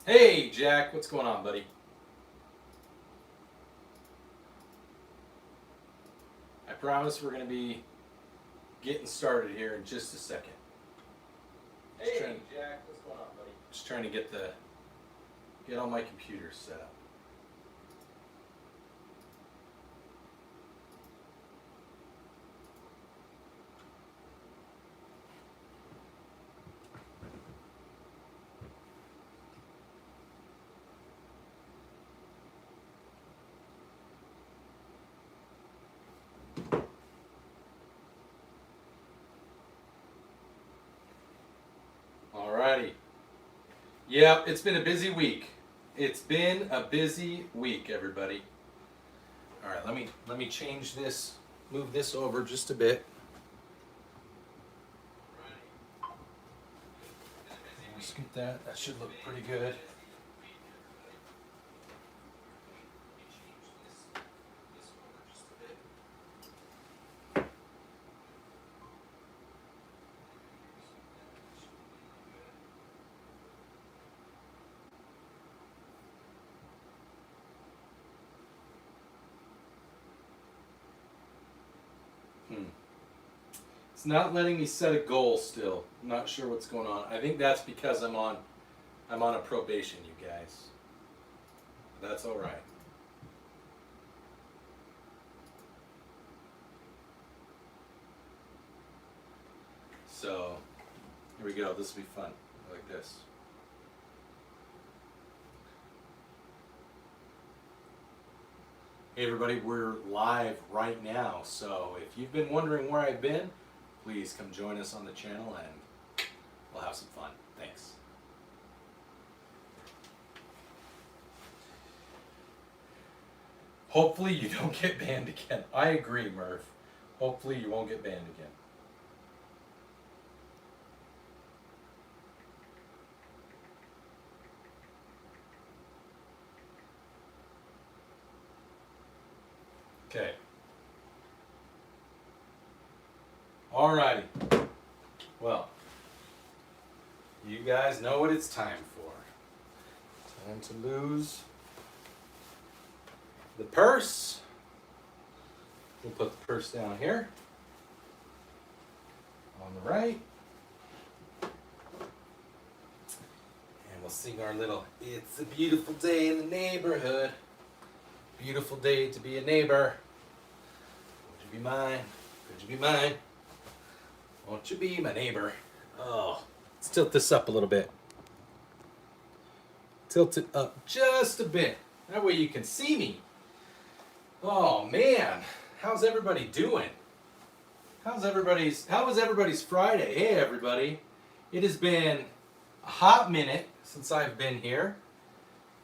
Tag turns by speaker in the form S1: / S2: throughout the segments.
S1: Hey, Jack, what's going on, buddy? I promise we're going to be getting started here in just a second. Hey, Jack, what's going on, buddy? Just trying to get all my computers set up. Alrighty. Yep, it's been a busy week. It's been a busy week, everybody. All right, let me change this, move this over just a bit. Let's get that. That should look pretty good. It's not letting me set a goal still. I'm not sure what's going on. I think that's because I'm on a probation, you guys. That's all right. So, here we go. This will be fun. I like this. Hey everybody, we're live right now. So if you've been wondering where I've been, please come join us on the channel and we'll have some fun. Thanks. Hopefully you don't get banned again. I agree, Murph. Hopefully you won't get banned again. Okay. Alrighty. Well, you guys know what it's time for. Time to lose the purse. We'll put the purse down here on the right. And we'll sing our little "It's a Beautiful Day in the Neighborhood. Beautiful day to be a neighbor. Would you be mine? Could you be mine? Won't you be my neighbor?" Oh, let's tilt this up a little bit. Tilt it up just a bit. That way you can see me. Oh man, how's everybody doing? How was everybody's Friday? Hey everybody. It has been a hot minute since I've been here.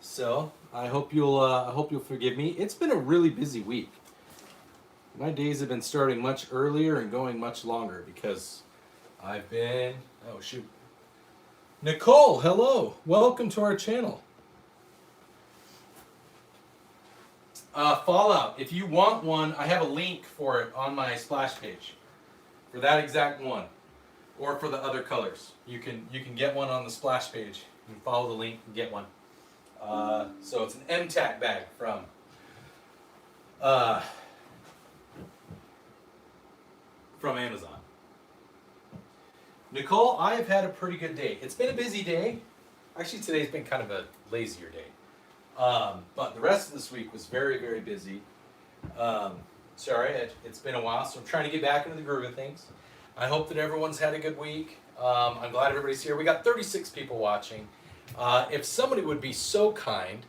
S1: So I hope you'll forgive me. It's been a really busy week. My days have been starting much earlier and going much longer because I've been... Oh, shoot. Nicole, hello. Welcome to our channel. Fallout. If you want one, I have a link for it on my splash page. For that exact one. Or for the other colors. You can get one on the splash page. You can follow the link and get one. So it's an MTAC bag from Amazon. Nicole, I have had a pretty good day. It's been a busy day. Actually, today's been kind of a lazier day. But the rest of this week was very, very busy. Sorry, it's been a while, so I'm trying to get back into the groove of things. I hope that everyone's had a good week. I'm glad everybody's here. We got 36 people watching. If somebody would be so kind,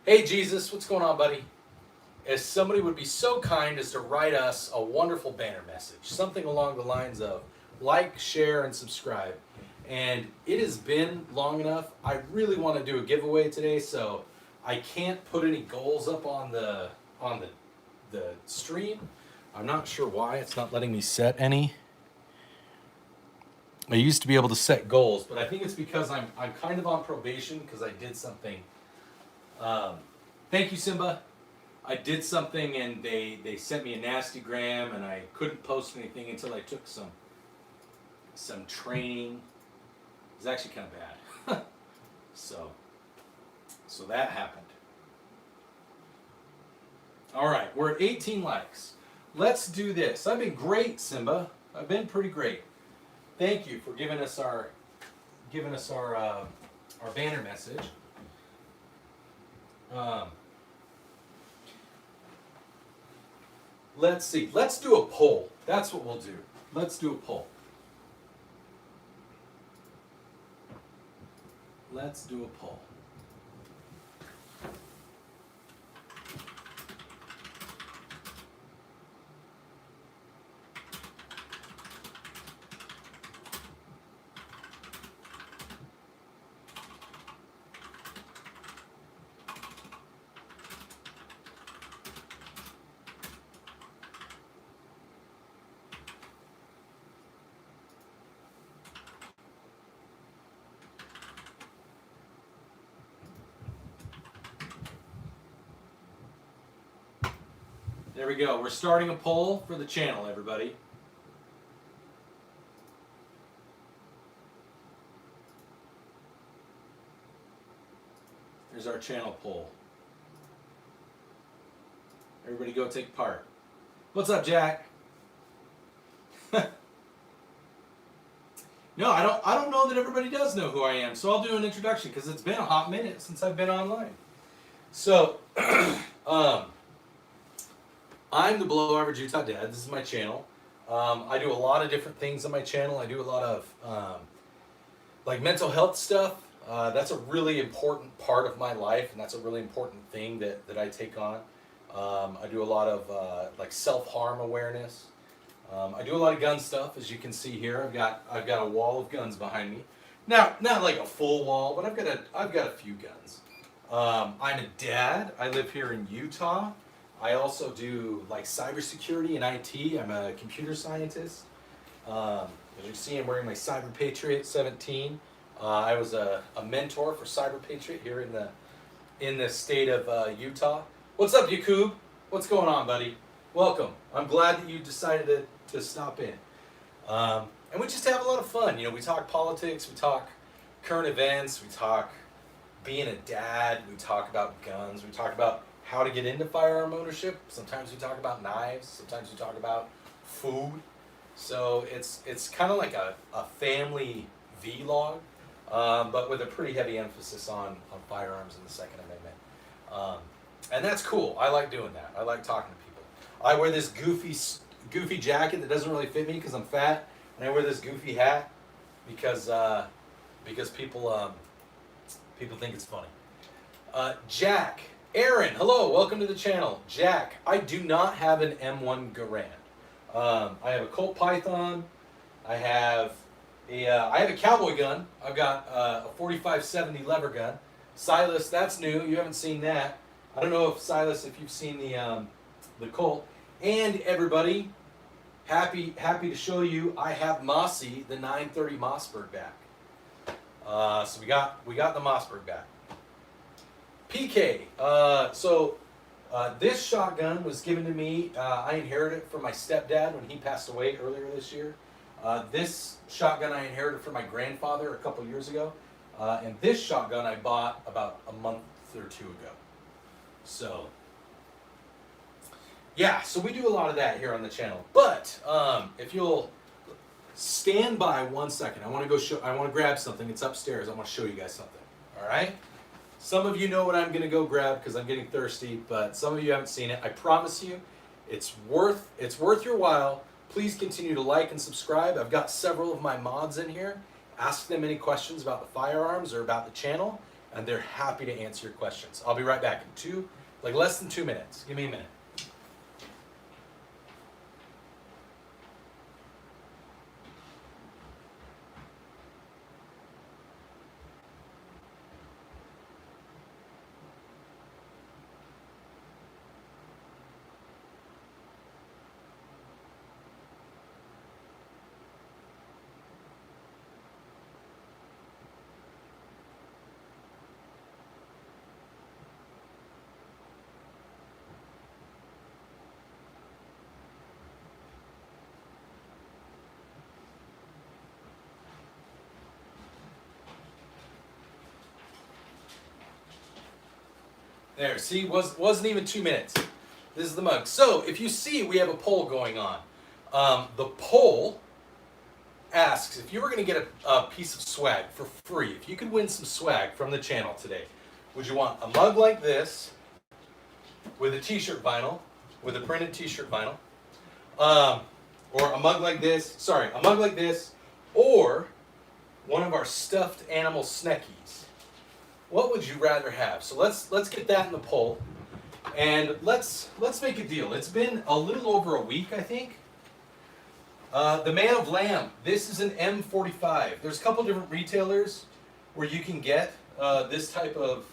S1: hey Jesus, what's going on, buddy? If somebody would be so kind as to write us a wonderful banner message, something along the lines of like, share, and subscribe. And it has been long enough. I really want to do a giveaway today, so I can't put any goals up on the stream. I'm not sure why it's not letting me set any. I used to be able to set goals, but I think it's because I'm kind of on probation because I did something. Thank you, Simba. I did something and they sent me a nasty gram and I couldn't post anything until I took some training. It was actually kind of bad. So So that happened. All right, we're at 18 likes. Let's do this. I've been great, Simba. I've been pretty great. Thank you for giving us our banner message. Let's see. Let's do a poll. That's what we'll do. Let's do a poll. Let's do a poll. There we go. We're starting a poll for the channel, everybody. There's our channel poll. Everybody go take part. What's up, Jack? No, I don't know that everybody does know who I am, so I'll do an introduction because it's been a hot minute since I've been online. So, I'm the Below Average Utah Dad. This is my channel. I do a lot of different things on my channel. I do a lot of like mental health stuff. That's a really important part of my life, and that's a really important thing that I take on. I do a lot of like self-harm awareness. I do a lot of gun stuff, as you can see here. I've got a wall of guns behind me. Now, not like a full wall, but I've got a few guns. I'm a dad. I live here in Utah. I also do like cybersecurity and IT. I'm a computer scientist. As you see, I'm wearing my Cyber Patriot 17. I was a mentor for Cyber Patriot here in the state of Utah. What's up, Yakub? What's going on, buddy? Welcome. I'm glad that you decided to stop in. And we just have a lot of fun. You know, we talk politics, we talk current events, we talk being a dad, we talk about guns, we talk about how to get into firearm ownership. Sometimes we talk about knives, sometimes we talk about food. So it's kind of like a family vlog, but with a pretty heavy emphasis on firearms and the Second Amendment. And that's cool. I like doing that. I like talking to people. I wear this goofy jacket that doesn't really fit me because I'm fat, and I wear this goofy hat because people think it's funny. Jack, Aaron, hello, welcome to the channel. Jack, I do not have an M1 Garand. I have a Colt Python. I have a cowboy gun. I've got a 4570 lever gun. Silas, that's new. You haven't seen that. I don't know if Silas, if you've seen the Colt. And everybody, happy to show you. I have Mossy, the 930 Mossberg back. So we got the Mossberg back. PK. This shotgun was given to me. I inherited it from my stepdad when he passed away earlier this year. This shotgun I inherited from my grandfather a couple years ago. And this shotgun I bought about a month or two ago. So, yeah, so we do a lot of that here on the channel. But if you'll stand by 1 second, I want to grab something. It's upstairs. I want to show you guys something. All right? Some of you know what I'm going to go grab because I'm getting thirsty, but some of you haven't seen it. I promise you, it's worth your while. Please continue to like and subscribe. I've got several of my mods in here. Ask them any questions about the firearms or about the channel, and they're happy to answer your questions. I'll be right back in less than 2 minutes. Give me a minute. There, see, wasn't even 2 minutes. This is the mug. So if you see, we have a poll going on. The poll asks if you were going to get a piece of swag for free, if you could win some swag from the channel today, would you want a mug like this with a t-shirt vinyl, with a printed t-shirt vinyl, or a mug like this, or one of our stuffed animal sneckies? What would you rather have? So let's get that in the poll, and let's make a deal. It's been a little over a week, I think. The Man of Lamb. This is an M45. There's a couple different retailers where you can get this type of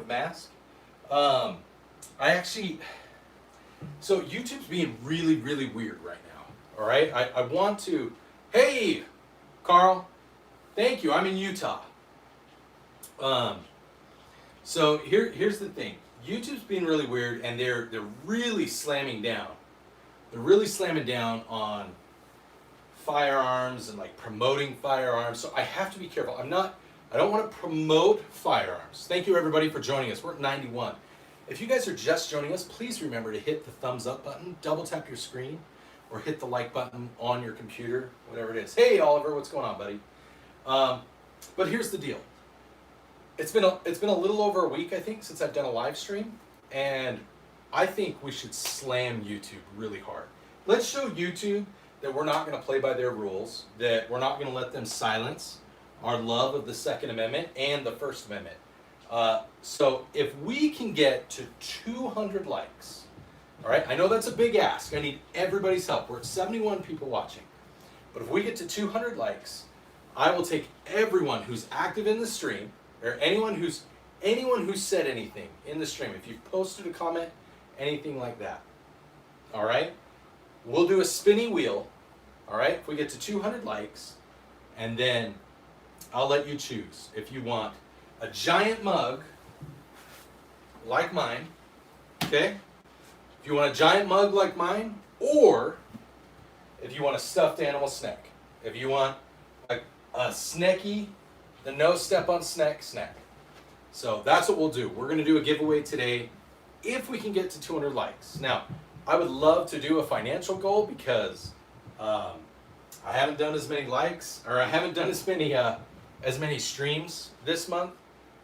S1: mask. So YouTube's being really, really weird right now. All right, I want to. Hey, Carl. Thank you. I'm in Utah. So here's the thing. YouTube's being really weird, and they're really slamming down. They're really slamming down on firearms and like promoting firearms. So I have to be careful. I don't want to promote firearms. Thank you everybody for joining us. We're at 91. If you guys are just joining us, please remember to hit the thumbs up button, double tap your screen, or hit the like button on your computer, whatever it is. Hey Oliver, what's going on, buddy? But here's the deal. It's been a little over a week, I think, since I've done a live stream, and I think we should slam YouTube really hard. Let's show YouTube that we're not going to play by their rules, that we're not going to let them silence our love of the Second Amendment and the First Amendment. So if we can get to 200 likes, all right, I know that's a big ask. I need everybody's help. We're at 71 people watching. But if we get to 200 likes, I will take everyone who's active in the stream, or anyone who's said anything in the stream. If you've posted a comment, anything like that, all right? We'll do a spinny wheel, all right? If we get to 200 likes, and then I'll let you choose if you want a giant mug like mine, okay? If you want a giant mug like mine, or if you want a stuffed animal snack. If you want a snacky, the no step on snack. So that's what we'll do. We're going to do a giveaway today if we can get to 200 likes. Now, I would love to do a financial goal because I haven't done as many likes, or I haven't done as many streams this month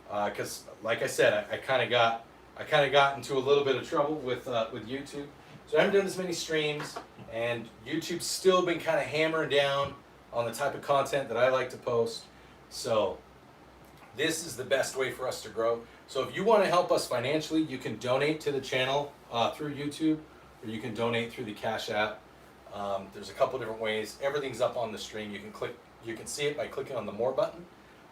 S1: because, like I said, I kind of got into a little bit of trouble with YouTube. So I haven't done as many streams, and YouTube's still been kind of hammering down on the type of content that I like to post. So this is the best way for us to grow. So if you want to help us financially, you can donate to the channel through YouTube, or you can donate through the Cash App. There's a couple different ways. Everything's up on the stream. You can see it by clicking on the More button.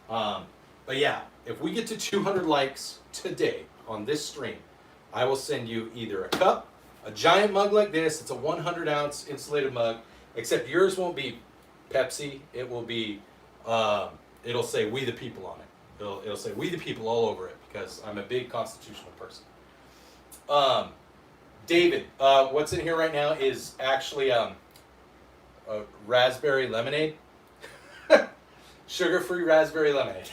S1: But yeah, if we get to 200 likes today on this stream, I will send you either a cup, a giant mug like this. It's a 100-ounce insulated mug, except yours won't be Pepsi. It will be, it'll say "We the People" on it. It'll say "We the People" all over it because I'm a big constitutional person. David, what's in here right now is actually a raspberry lemonade. Sugar-free raspberry lemonade.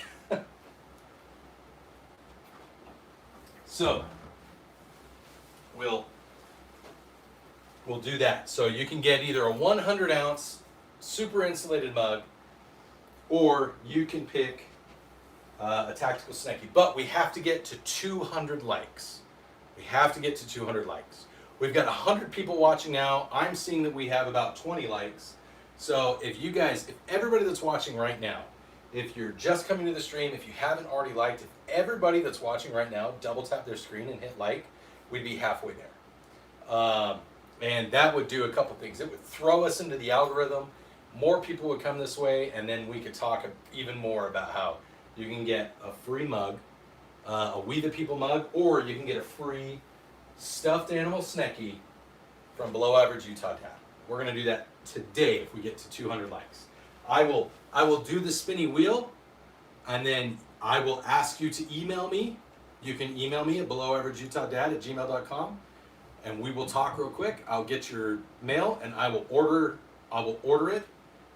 S1: So we'll do that. So you can get either a 100-ounce super insulated mug, or you can pick a tactical snacky. But we have to get to 200 likes. We have to get to 200 likes. We've got 100 people watching now. I'm seeing that we have about 20 likes. So if everybody that's watching right now, if you're just coming to the stream, if you haven't already liked, if everybody that's watching right now double tap their screen and hit like, we'd be halfway there. And that would do a couple things. It would throw us into the algorithm. More people would come this way, and then we could talk even more about how you can get a free mug, a We the People mug, or you can get a free stuffed animal snacky from Below Average Utah Dad. We're going to do that today if we get to 200 likes. I will do the spinny wheel, and then I will ask you to email me. You can email me at belowaverageutah@gmail.com, and we will talk real quick. I'll get your mail, and I will order it,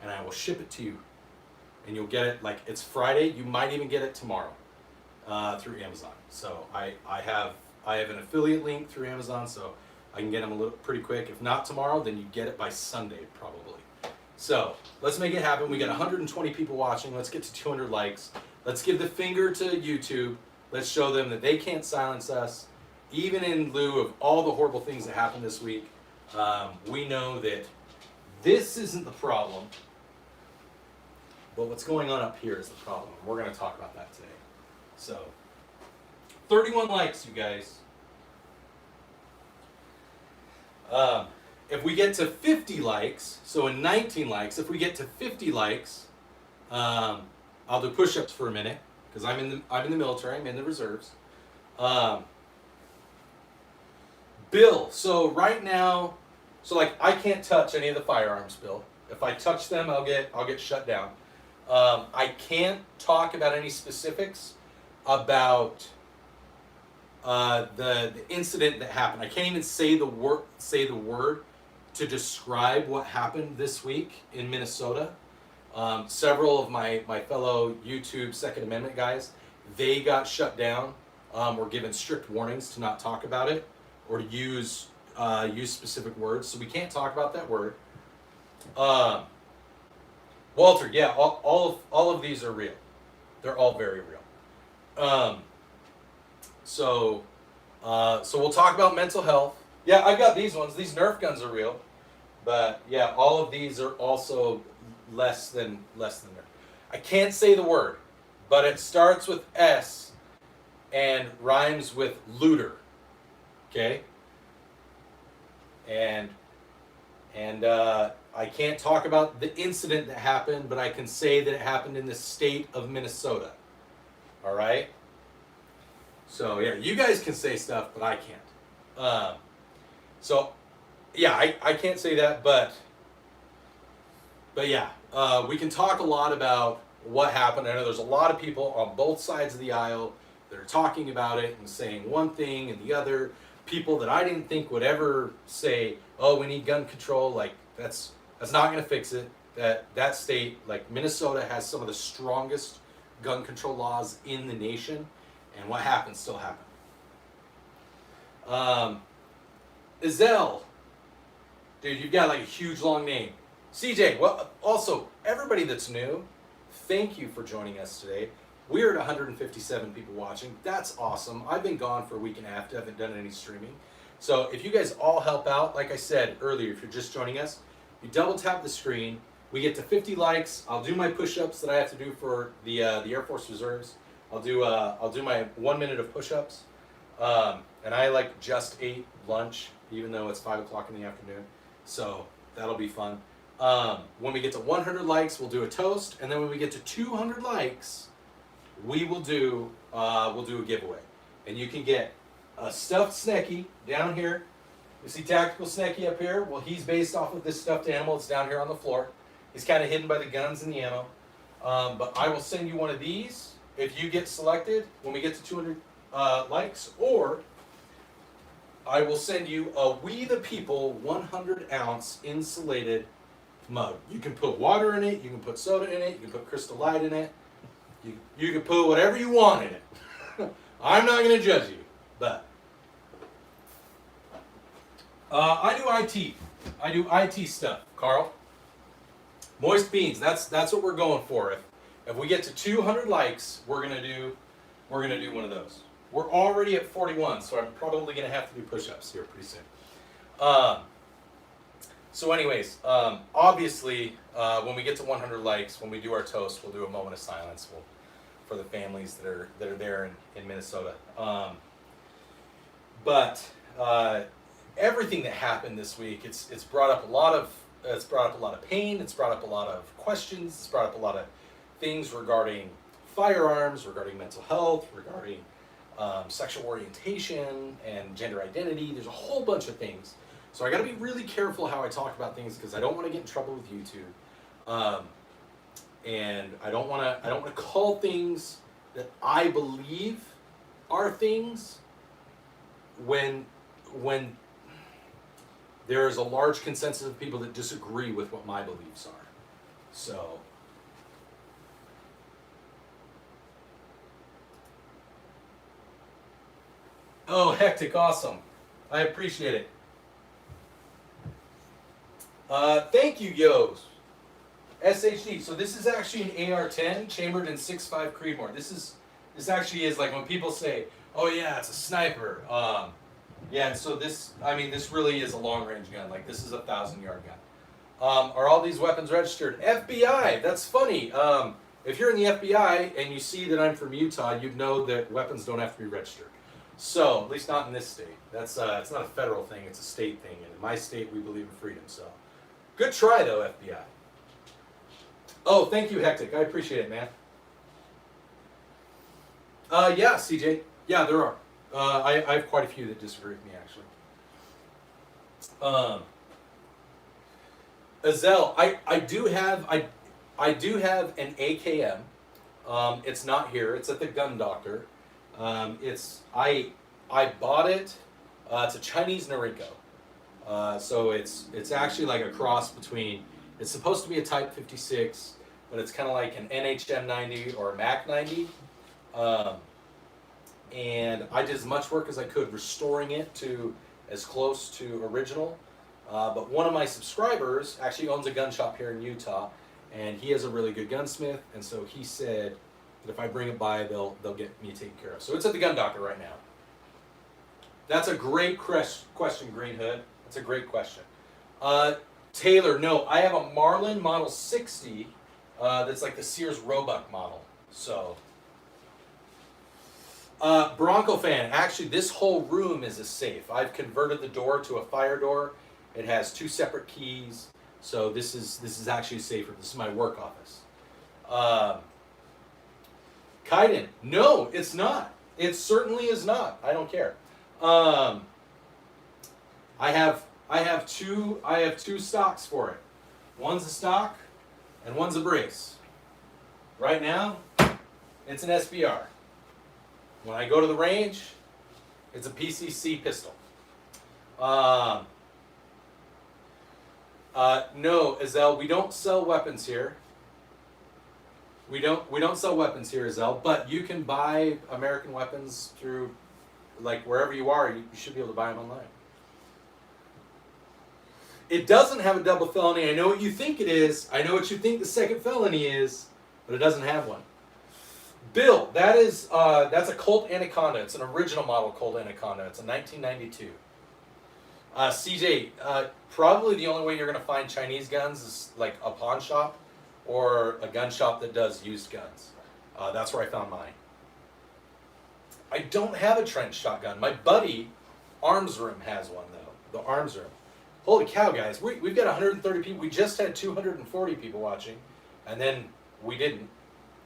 S1: and I will ship it to you. And you'll get it, like, it's Friday. You might even get it tomorrow through Amazon. So I have I have an affiliate link through Amazon, so I can get them a little pretty quick. If not tomorrow, then you get it by Sunday probably. So let's make it happen. We got 120 people watching. Let's get to 200 likes. Let's give the finger to YouTube. Let's show them that they can't silence us, even in lieu of all the horrible things that happened this week. We know that this isn't the problem, but what's going on up here is the problem. We're going to talk about that today. So, 31 likes, you guys. If we get to 50 likes, so in 19 likes, if we get to 50 likes, I'll do push-ups for a minute because I'm in the military. I'm in the reserves. Bill. So right now, like I can't touch any of the firearms, Bill. If I touch them, I'll get shut down. I can't talk about any specifics about the incident that happened. I can't even say the word to describe what happened this week in Minnesota. Several of my fellow YouTube Second Amendment guys, they got shut down, were given strict warnings to not talk about it or to use specific words. So we can't talk about that word. Walter, yeah, all of these are real. They're all very real. So we'll talk about mental health. Yeah, I've got these ones. These Nerf guns are real. But yeah, all of these are also less than Nerf. I can't say the word, but it starts with S and rhymes with looter. Okay? And I can't talk about the incident that happened, but I can say that it happened in the state of Minnesota. All right? So yeah, you guys can say stuff, but I can't. So yeah, I can't say that, but yeah, we can talk a lot about what happened. I know there's a lot of people on both sides of the aisle that are talking about it and saying one thing and the other. People that I didn't think would ever say, "Oh, we need gun control." Like that's not going to fix it. That state, like Minnesota, has some of the strongest gun control laws in the nation, and what happened still happened. Izelle, dude, you've got like a huge long name. CJ, well, also everybody that's new, thank you for joining us today. We're at 157 people watching. That's awesome. I've been gone for a week and a half. I haven't done any streaming. So if you guys all help out, like I said earlier, if you're just joining us, you double tap the screen. We get to 50 likes. I'll do my push-ups that I have to do for the Air Force Reserves. I'll do my 1 minute of push-ups. And I like just ate lunch, even though it's 5 o'clock in the afternoon. So that'll be fun. When we get to 100 likes, we'll do a toast. And then when we get to 200 likes, we will do a giveaway, and you can get a stuffed Snecky down here. You see Tactical Snecky up here? Well, he's based off of this stuffed animal. It's down here on the floor. He's kind of hidden by the guns and the ammo. But I will send you one of these if you get selected when we get to 200 likes, or I will send you a We the People 100-ounce insulated mug. You can put water in it. You can put soda in it. You can put Crystal Light in it. You can put whatever you want in it. I'm not going to judge you, but I do IT. I do IT stuff, Carl. Moist beans. That's what we're going for. If we get to 200 likes, we're gonna do one of those. We're already at 41, so I'm probably gonna have to do push-ups here pretty soon. So anyways, obviously, when we get to 100 likes, when we do our toast, we'll do a moment of silence for the families that are there in Minnesota. But everything that happened this week, it's brought up a lot of pain. It's brought up a lot of questions. It's brought up a lot of things regarding firearms, regarding mental health, regarding sexual orientation and gender identity. There's a whole bunch of things. So I got to be really careful how I talk about things because I don't want to get in trouble with YouTube, and I don't want to call things that I believe are things when there is a large consensus of people that disagree with what my beliefs are. So. Oh, hectic, awesome. I appreciate it. Thank you, Yos. SHD. So this is actually an AR-10 chambered in 6.5 Creedmoor. This actually is like when people say, "Oh yeah, it's a sniper." Yeah. So this really is a long-range gun. Like this is a 1,000-yard gun. Are all these weapons registered? FBI. That's funny. If you're in the FBI and you see that I'm from Utah, you'd know that weapons don't have to be registered. So at least not in this state. That's it's not a federal thing. It's a state thing. And in my state, we believe in freedom. So good try though, FBI. Oh, thank you, Hectic. I appreciate it, man. Yeah, CJ. Yeah, there are. I have quite a few that disagree with me, actually. Azel, I do have an AKM. It's not here. It's at the Gun Doctor. I bought it. It's a Chinese Norinco. So it's actually like a cross between. It's supposed to be a Type 56, but it's kind of like an NHM 90 or a Mac 90. And I did as much work as I could restoring it to as close to original. But one of my subscribers actually owns a gun shop here in Utah, and he has a really good gunsmith, and so he said that if I bring it by, they'll get me taken care of. So it's at the Gun Doctor right now. That's a great question, Green Hood. That's a great question. Taylor, no, I have a Marlin Model 60 that's like the Sears Roebuck model. So, Bronco fan, actually this whole room is a safe. I've converted the door to a fire door. It has 2 separate keys. So this is actually safer. This is my work office. Kaiden, no, it's not. It certainly is not. I don't care. I have two stocks for it. One's a stock and one's a brace. Right now, it's an SBR. When I go to the range, it's a PCC pistol. No, Azel, we don't sell weapons here. We don't sell weapons here, Azel, but you can buy American weapons through, like, wherever you are, you should be able to buy them online. It doesn't have a double felony. I know what you think it is. I know what you think the second felony is, but it doesn't have one. Bill, that's a Colt Anaconda. It's an original model Colt Anaconda. It's a 1992. CJ, probably the only way you're going to find Chinese guns is like a pawn shop or a gun shop that does used guns. That's where I found mine. I don't have a trench shotgun. My buddy, Arms Room, has one though. The Arms Room. Holy cow, guys! We've got 130 people. We just had 240 people watching, and then we didn't.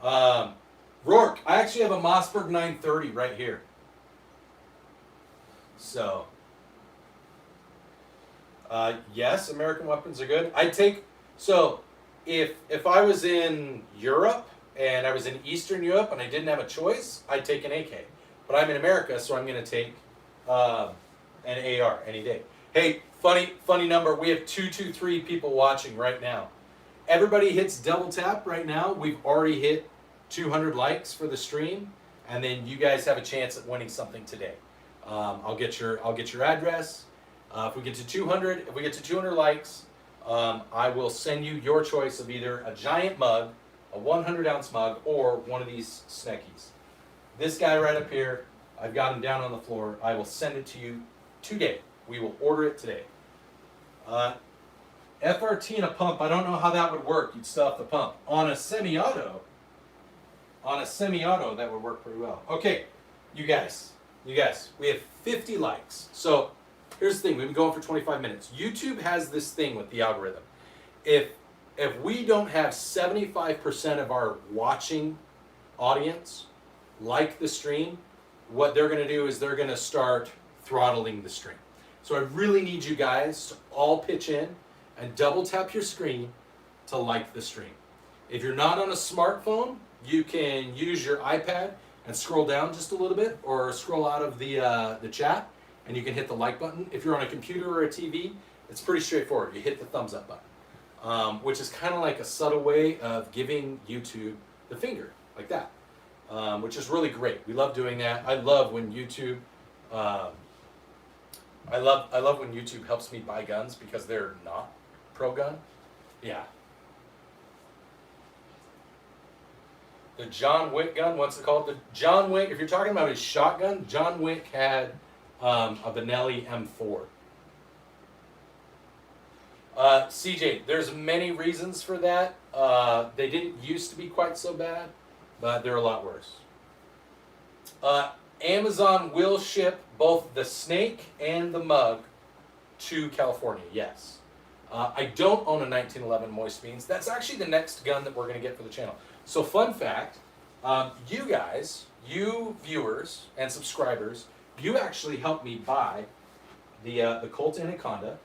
S1: Rourke, I actually have a Mossberg 930 right here. So. Yes, American weapons are good. So if I was in Europe and I was in Eastern Europe and I didn't have a choice, I'd take an AK. But I'm in America, so I'm going to take an AR any day. Hey, funny number. We have 223 people watching right now. Everybody hits double tap right now. We've already hit 200 likes for the stream, and then you guys have a chance at winning something today. I'll get your address. If we get to 200 likes, I will send you your choice of either a giant mug, a 100-ounce mug, or one of these Sneckies. This guy right up here, I've got him down on the floor. I will send it to you today. We will order it today. FRT and a pump, I don't know how that would work. You'd still have the pump. On a semi-auto, that would work pretty well. Okay, you guys, we have 50 likes. So here's the thing, we've been going for 25 minutes. YouTube has this thing with the algorithm. If we don't have 75% of our watching audience like the stream, what they're going to do is they're going to start throttling the stream. So I really need you guys to all pitch in and double tap your screen to like the stream. If you're not on a smartphone, you can use your iPad and scroll down just a little bit or scroll out of the chat and you can hit the like button. If you're on a computer or a TV, it's pretty straightforward. You hit the thumbs up button, which is kind of like a subtle way of giving YouTube the finger, like that, which is really great. We love doing that. I love when YouTube I love when YouTube helps me buy guns because they're not pro gun. Yeah. The John Wick gun, what's it called? The John Wick, if you're talking about his shotgun, John Wick had a Benelli M4. CJ, there's many reasons for that. They didn't used to be quite so bad, but they're a lot worse. Amazon will ship both the snake and the mug to California, yes. I don't own a 1911 Moist Beans. That's actually the next gun that we're going to get for the channel. So fun fact, you guys, you viewers and subscribers, you actually helped me buy the Colt Anaconda,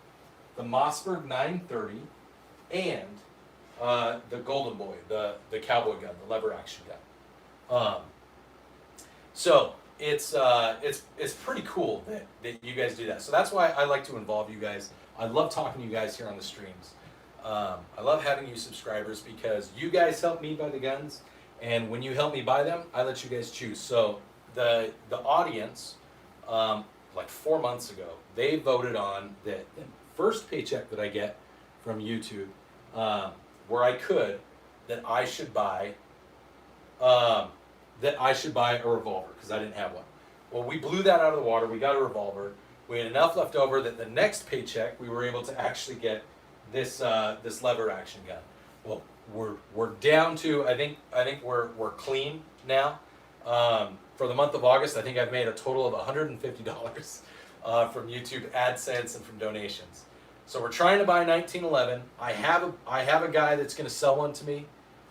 S1: the Mossberg 930, and the Golden Boy, the cowboy gun, the lever action gun. So it's pretty cool that you guys do that. So that's why I like to involve you guys. I love talking to you guys here on the streams. I love having you subscribers because you guys help me buy the guns, and when you help me buy them, I let you guys choose. So the audience, like 4 months ago, they voted on the first paycheck that I get from YouTube, where I could, that I should buy a revolver because I didn't have one. Well, we blew that out of the water. We got a revolver. We had enough left over that the next paycheck we were able to actually get this this lever action gun. Well, we're down to I think we're clean now. For the month of August, I think I've made a total of $150 from YouTube AdSense and from donations. So we're trying to buy 1911. I have a guy that's going to sell one to me.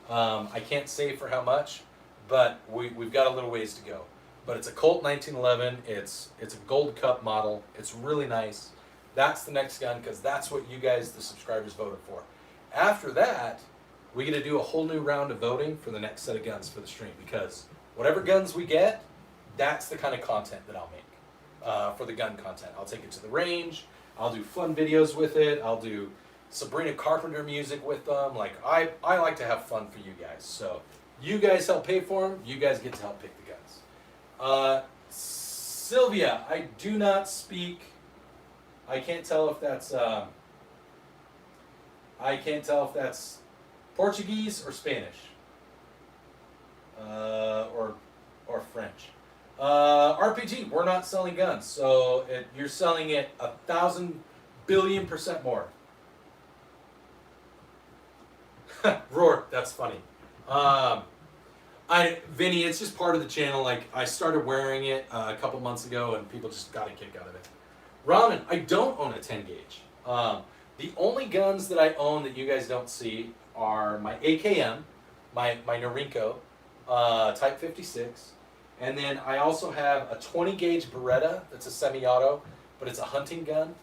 S1: I can't say for how much, but we've got a little ways to go. But it's a Colt 1911. It's a Gold Cup model. It's really nice. That's the next gun because that's what you guys, the subscribers, voted for. After that, we get to do a whole new round of voting for the next set of guns for the stream because whatever guns we get, that's the kind of content that I'll make for the gun content. I'll take it to the range. I'll do fun videos with it. I'll do Sabrina Carpenter music with them. Like I like to have fun for you guys. So you guys help pay for them. You guys get to help pick the guns. Sylvia, I do not speak. I can't tell if that's Portuguese or Spanish or French. RPG, we're not selling guns, so you're selling it 1,000 billion% more. Roar, that's funny. Vinny, it's just part of the channel. Like I started wearing it a couple months ago, and people just got a kick out of it. Ramen, I don't own a 10 gauge. The only guns that I own that you guys don't see are my AKM, my Norinco, Type 56, and then I also have a 20 gauge Beretta that's a semi-auto, but it's a hunting gun.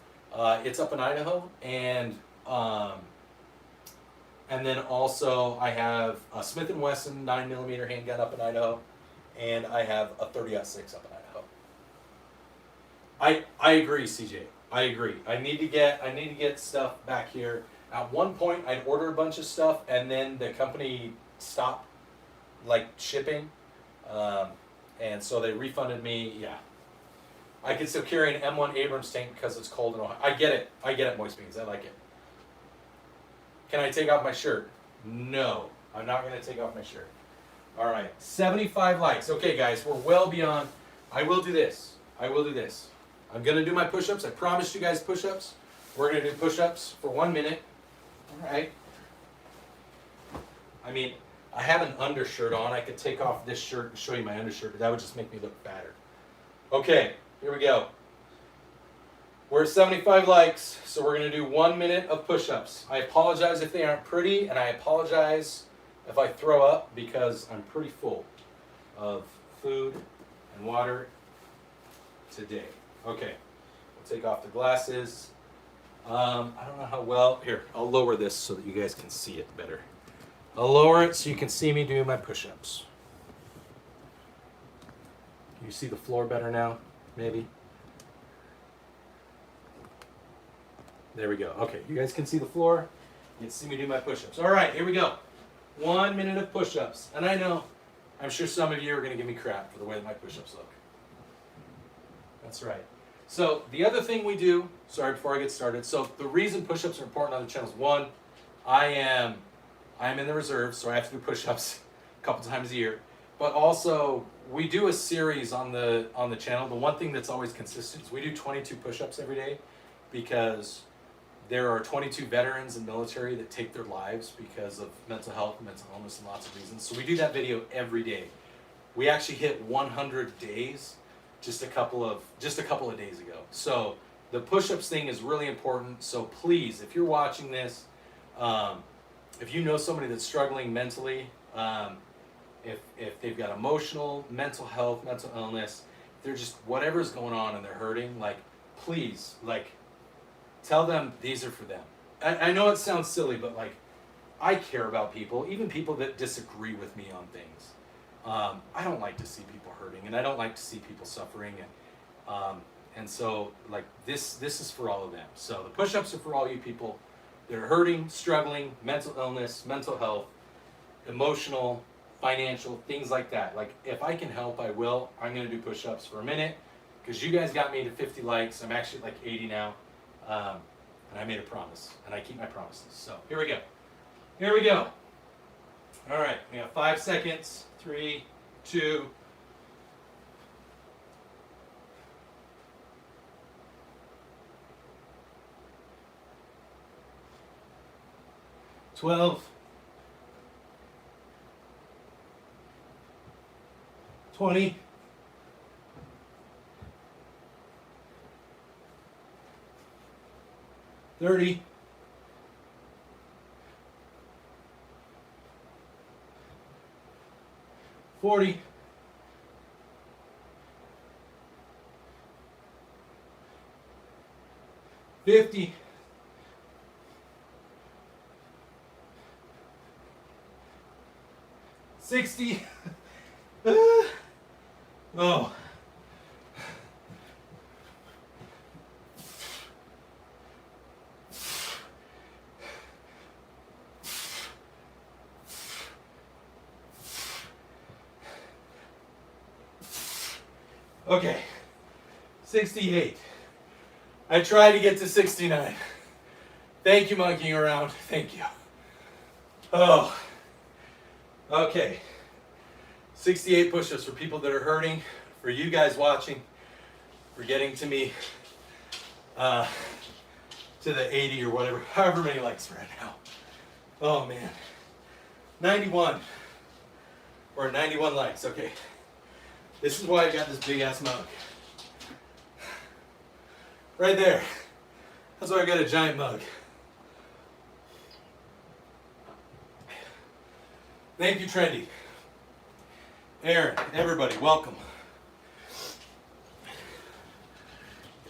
S1: It's up in Idaho, and then also I have a Smith & Wesson 9mm handgun up in Idaho, and I have a 30-06 up in Idaho. I agree, CJ. I agree. I need to get stuff back here. At one point, I'd order a bunch of stuff, and then the company stopped like shipping, and so they refunded me. Yeah, I can still carry an M1 Abrams tank because it's cold in Ohio. I get it, Moist Beans. I like it. Can I take off my shirt? No, I'm not going to take off my shirt. All right, 75 likes. Okay, guys, we're well beyond. I will do this. I'm going to do my push-ups. I promised you guys push-ups. We're going to do push-ups for 1 minute. All right. I mean, I have an undershirt on. I could take off this shirt and show you my undershirt, but that would just make me look fatter. Okay, here we go. We're at 75 likes, so we're going to do 1 minute of push-ups. I apologize if they aren't pretty, and I apologize if I throw up because I'm pretty full of food and water today. Okay, we'll take off the glasses. I don't know how well. Here, I'll lower this so that you guys can see it better. I'll lower it so you can see me do my push-ups. Can you see the floor better now? Maybe? There we go. Okay, you guys can see the floor. You can see me do my push-ups. All right, here we go. 1 minute of push-ups. And I know, I'm sure some of you are going to give me crap for the way that my push-ups look. That's right. So the other thing we do, sorry, before I get started. So the reason push-ups are important on the channel is, one, I'm in the reserves, so I have to do push-ups a couple times a year. But also, we do a series on the channel. The one thing that's always consistent is we do 22 push-ups every day, because there are 22 veterans and military that take their lives because of mental health, mental illness, and lots of reasons. So we do that video every day. We actually hit 100 days just a couple of days ago. So the push-ups thing is really important. So please, if you're watching this, if you know somebody that's struggling mentally, if they've got emotional, mental health, mental illness, they're just, whatever's going on and they're hurting, like, please, like, tell them these are for them. I know it sounds silly, but like, I care about people, even people that disagree with me on things. I don't like to see people hurting, and I don't like to see people suffering, and so like this is for all of them. So the push-ups are for all you people that are hurting, struggling, mental illness, mental health, emotional, financial, things like that. Like, if I can help, I will. I'm going to do push-ups for a minute, because you guys got me to 50 likes. I'm actually at like 80 now, and I made a promise, and I keep my promises. So here we go. Here we go. All right, we have 5 seconds. 3, 2. $12. 20. 30. 40. 50. 60. Oh. Okay, 68. I tried to get to 69. Thank you, monkeying around. Thank you. Oh, okay. 68 push-ups for people that are hurting, for you guys watching, for getting to me, to the 80 or whatever, however many likes right now. Oh man, 91, or 91 likes, okay. This is why I got this big ass mug. Right there. That's why I got a giant mug. Thank you, Trendy. Aaron, everybody, welcome.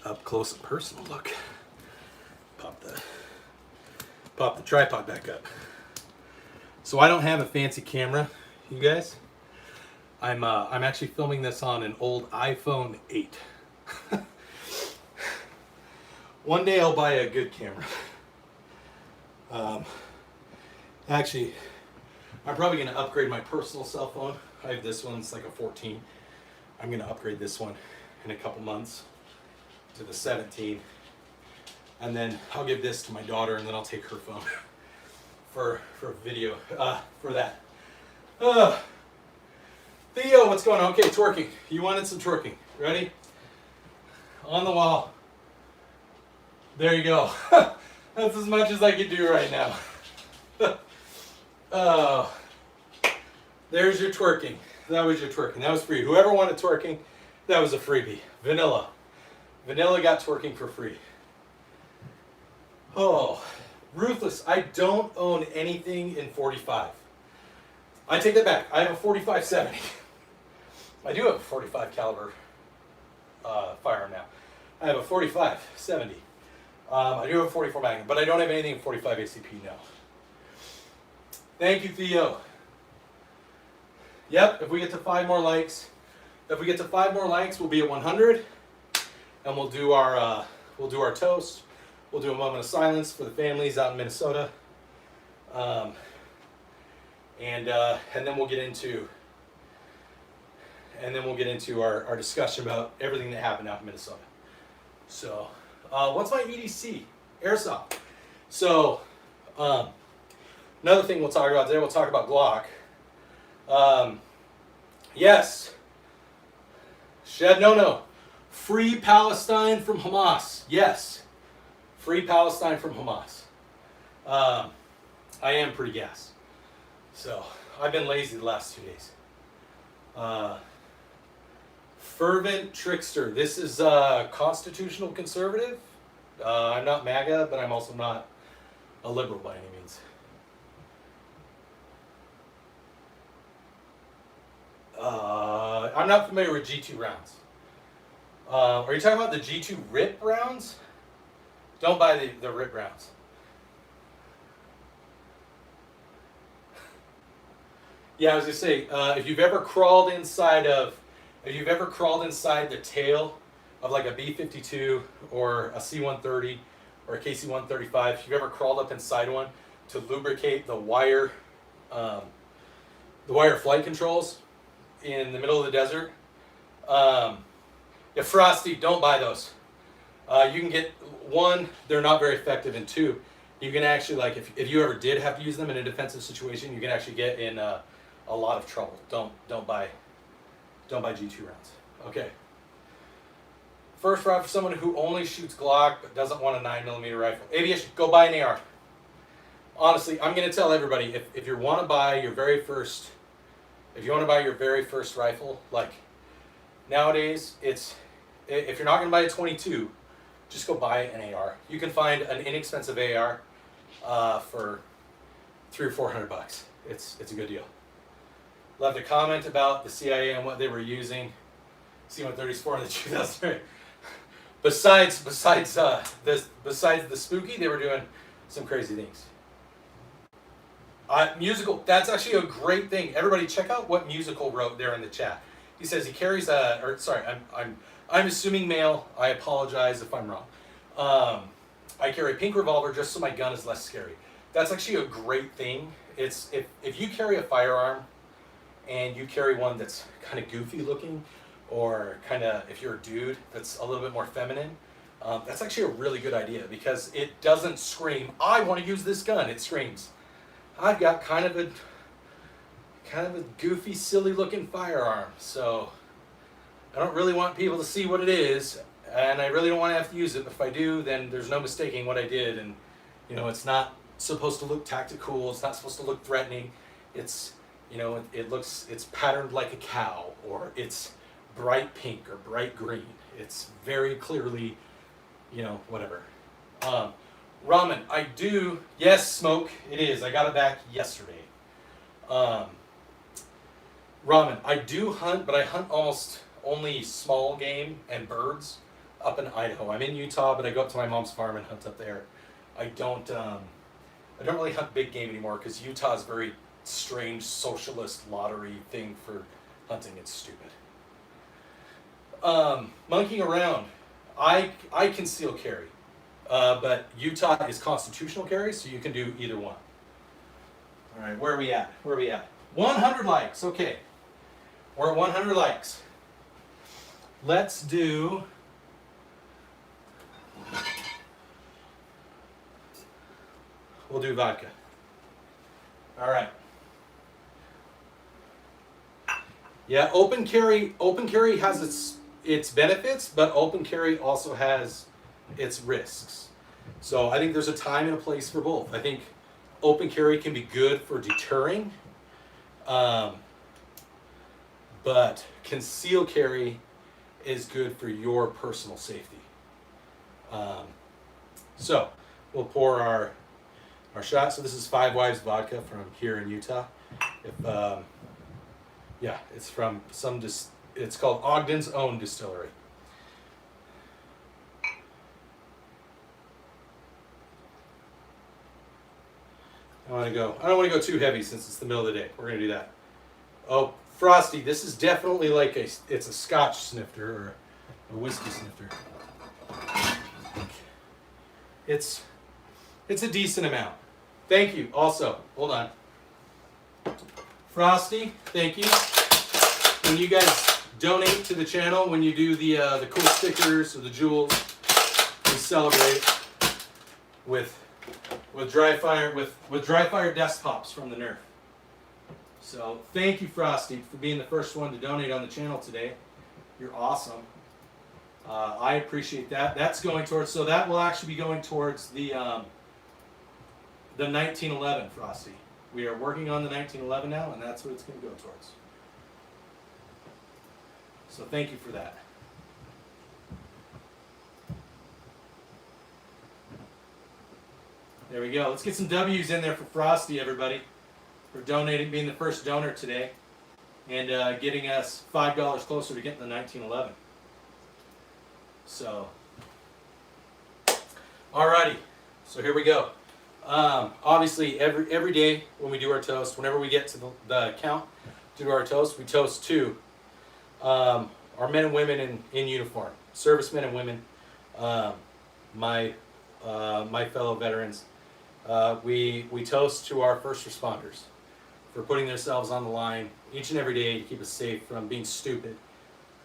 S1: Up close and personal look. Pop the tripod back up. So I don't have a fancy camera, you guys. I'm actually filming this on an old iPhone 8. One day I'll buy a good camera. Actually, I'm probably going to upgrade my personal cell phone. I have this one, it's like a 14. I'm going to upgrade this one in a couple months to the 17. And then I'll give this to my daughter, and then I'll take her phone for video, for that. Theo, what's going on? Okay, twerking. You wanted some twerking. Ready? On the wall. There you go. That's as much as I can do right now. Oh, there's your twerking. That was your twerking. That was free. Whoever wanted twerking, that was a freebie. Vanilla. Vanilla got twerking for free. Oh, ruthless. I don't own anything in 45. I take that back. I have a 45-70. I do have a 45 caliber firearm now. I have a 45-70. I do have a 44 Magnum, but I don't have anything in 45 ACP now. Thank you, Theo. Yep, if we get to 5 more likes, we'll be at 100, and we'll do our toast. We'll do a moment of silence for the families out in Minnesota, and then we'll get into and then we'll get into our discussion about everything that happened out in Minnesota. So, what's my EDC? Airsoft. So, another thing we'll talk about today, we'll talk about Glock. Yes. Shed no. Free Palestine from Hamas. Yes. Free Palestine from Hamas. I am pretty gassed. So, I've been lazy the last 2 days. Fervent Trickster. This is constitutional conservative. I'm not MAGA, but I'm also not a liberal by any means. I'm not familiar with G2 rounds. Are you talking about the G2 RIP rounds? Don't buy the RIP rounds. Yeah, I was gonna say, if you've ever crawled inside the tail of like a B-52 or a C-130 or a KC-135, if you've ever crawled up inside one to lubricate the wire flight controls in the middle of the desert, if Frosty, don't buy those. You can get, one, they're not very effective, and two, you can actually, like, if you ever did have to use them in a defensive situation, you can actually get in a lot of trouble. Don't buy G2 rounds. Okay. First rifle for someone who only shoots Glock but doesn't want a 9mm rifle. Aviation, go buy an AR. Honestly, I'm going to tell everybody, if you want to buy your very first rifle, like nowadays, if you're not going to buy a 22, just go buy an AR. You can find an inexpensive AR for $300 or $400. It's a good deal. Left a comment about the CIA and what they were using C-130s for in the 2003. Besides the spooky, they were doing some crazy things. Musical, that's actually a great thing. Everybody check out what Musical wrote there in the chat. He says he carries I'm assuming male. I apologize if I'm wrong. I carry a pink revolver just so my gun is less scary. That's actually a great thing. It's if you carry a firearm and you carry one that's kind of goofy looking, or kind of, if you're a dude that's a little bit more feminine, that's actually a really good idea, because it doesn't scream, I want to use this gun. It screams, I've got kind of a goofy, silly looking firearm, so I don't really want people to see what it is, and I really don't want to have to use it. But if I do, then there's no mistaking what I did, and it's not supposed to look tactical, it's not supposed to look threatening. It's it's patterned like a cow, or it's bright pink or bright green. It's very clearly, whatever. Ramen, I do, yes, smoke, it is. I got it back yesterday. Ramen, I do hunt, but I hunt almost only small game and birds up in Idaho. I'm in Utah, but I go up to my mom's farm and hunt up there. I don't really hunt big game anymore, because Utah is very strange socialist lottery thing for hunting. It's stupid. Monkeying around, I conceal carry, but Utah is constitutional carry, so you can do either one. All right, where are we at? 100 likes. Okay, we're at 100 likes. Let's do. We'll do vodka. All right. Yeah, open carry has its benefits, but open carry also has its risks. So I think there's a time and a place for both. I think open carry can be good for deterring, but concealed carry is good for your personal safety. So we'll pour our shot. So this is 5 Wives vodka from here in Utah. It's from it's called Ogden's Own Distillery. I don't want to go too heavy since it's the middle of the day. We're going to do that. Oh, Frosty, this is definitely like it's a Scotch snifter or a whiskey snifter. It's a decent amount. Thank you. Also, hold on. Frosty, thank you. When you guys donate to the channel when you do the cool stickers or the jewels. We celebrate with dry fire desktops from the Nerf. So thank you, Frosty, for being the first one to donate on the channel today. You're awesome. I appreciate that. That's going towards, so that will actually be going towards the 1911, Frosty. We are working on the 1911 now, and that's what it's going to go towards. So thank you for that. There we go. Let's get some W's in there for Frosty, everybody, for donating, being the first donor today, and getting us $5 closer to getting the 1911. So, alrighty. So here we go. Obviously, every day when we do our toast, whenever we get to the count to do our toast, we toast to our men and women in uniform, servicemen and women, my fellow veterans. We toast to our first responders for putting themselves on the line each and every day to keep us safe from being stupid,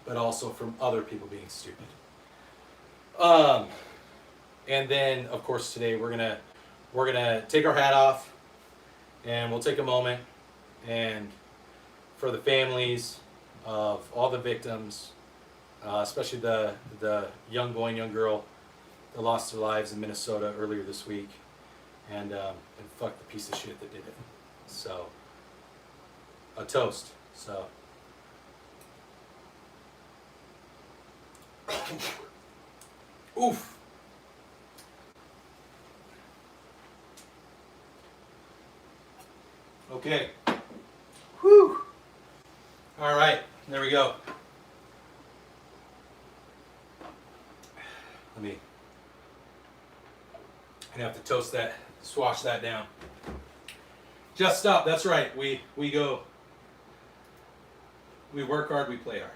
S1: but also from other people being stupid. And then, of course, today we're gonna take our hat off, and we'll take a moment and for the families of all the victims, especially the young boy and young girl that lost their lives in Minnesota earlier this week, and fuck the piece of shit that did it. So, a toast. So. Oof. Okay. Whew. All right. There we go. I'm gonna have to toast that, swash that down. Just stop. That's right. We work hard. We play hard.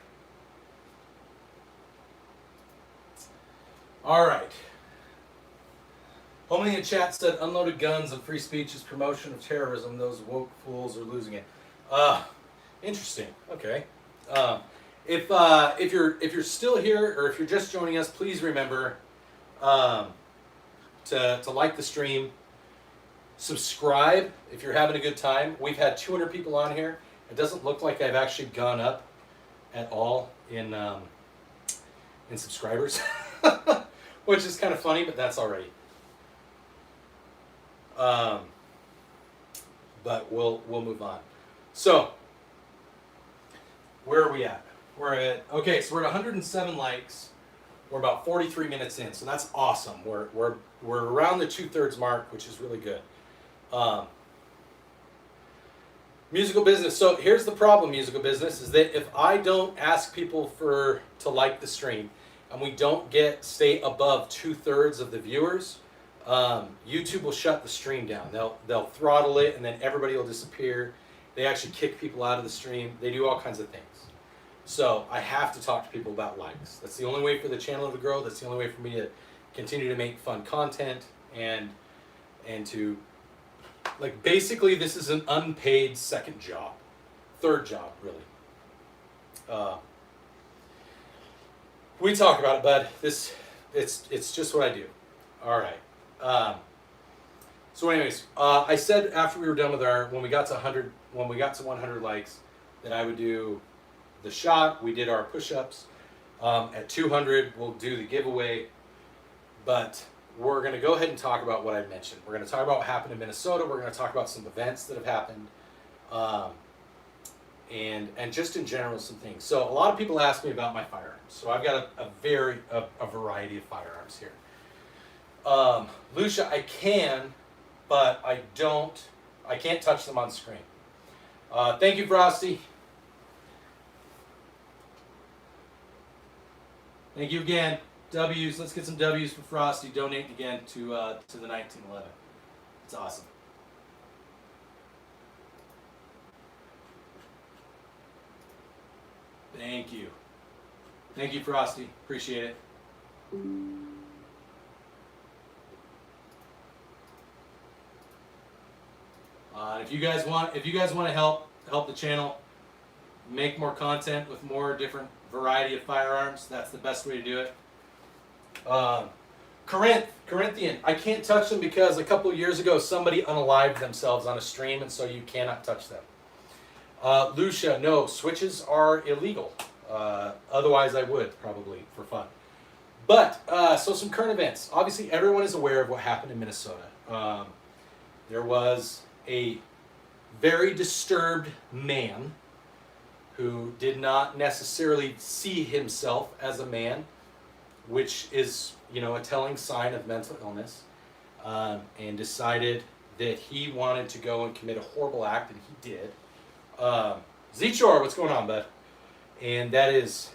S1: All right. Homie in the chat said unloaded guns and free speech is promotion of terrorism. Those woke fools are losing it. Interesting. Okay. If you're still here or if you're just joining us, please remember to like the stream, subscribe if you're having a good time. We've had 200 people on here. It doesn't look like I've actually gone up at all in subscribers. Which is kind of funny, but that's alright. But we'll move on. So, where are we at? We're at, okay, so we're at 107 likes. We're about 43 minutes in, so that's awesome. We're around the 2/3 mark, which is really good. Musical business. So here's the problem, musical business, is that if I don't ask people to like the stream, and we don't stay above 2/3 of the viewers, YouTube will shut the stream down. They'll throttle it, and then everybody will disappear. They actually kick people out of the stream. They do all kinds of things. So I have to talk to people about likes. That's the only way for the channel to grow. That's the only way for me to continue to make fun content and to, like, basically this is an unpaid second job, third job really. We talk about it, bud. It's just what I do. All right. So anyways, I said after we were done with when we got to 100 likes, that I would do the shot. We did our push-ups. At 200, we'll do the giveaway. But we're going to go ahead and talk about what I mentioned. We're going to talk about what happened in Minnesota. We're going to talk about some events that have happened. And just in general, some things. So a lot of people ask me about my firearms. So I've got a variety of firearms here. Lucia, I can, but I can't touch them on screen. Thank you, Frosty. Thank you again. W's. Let's get some W's for Frosty. Donate again to the 1911. It's awesome. Thank you. Thank you, Frosty. Appreciate it. If you guys want to help the channel make more content with more different variety of firearms. That's the best way to do it. Corinthian. I can't touch them because a couple of years ago somebody unalived themselves on a stream, and so you cannot touch them. Lucia, no, switches are illegal. Otherwise I would, probably, for fun. But, so some current events. Obviously everyone is aware of what happened in Minnesota. There was a very disturbed man who did not necessarily see himself as a man, which is, you know, a telling sign of mental illness, and decided that he wanted to go and commit a horrible act, and he did. Zichor, what's going on, bud? And that's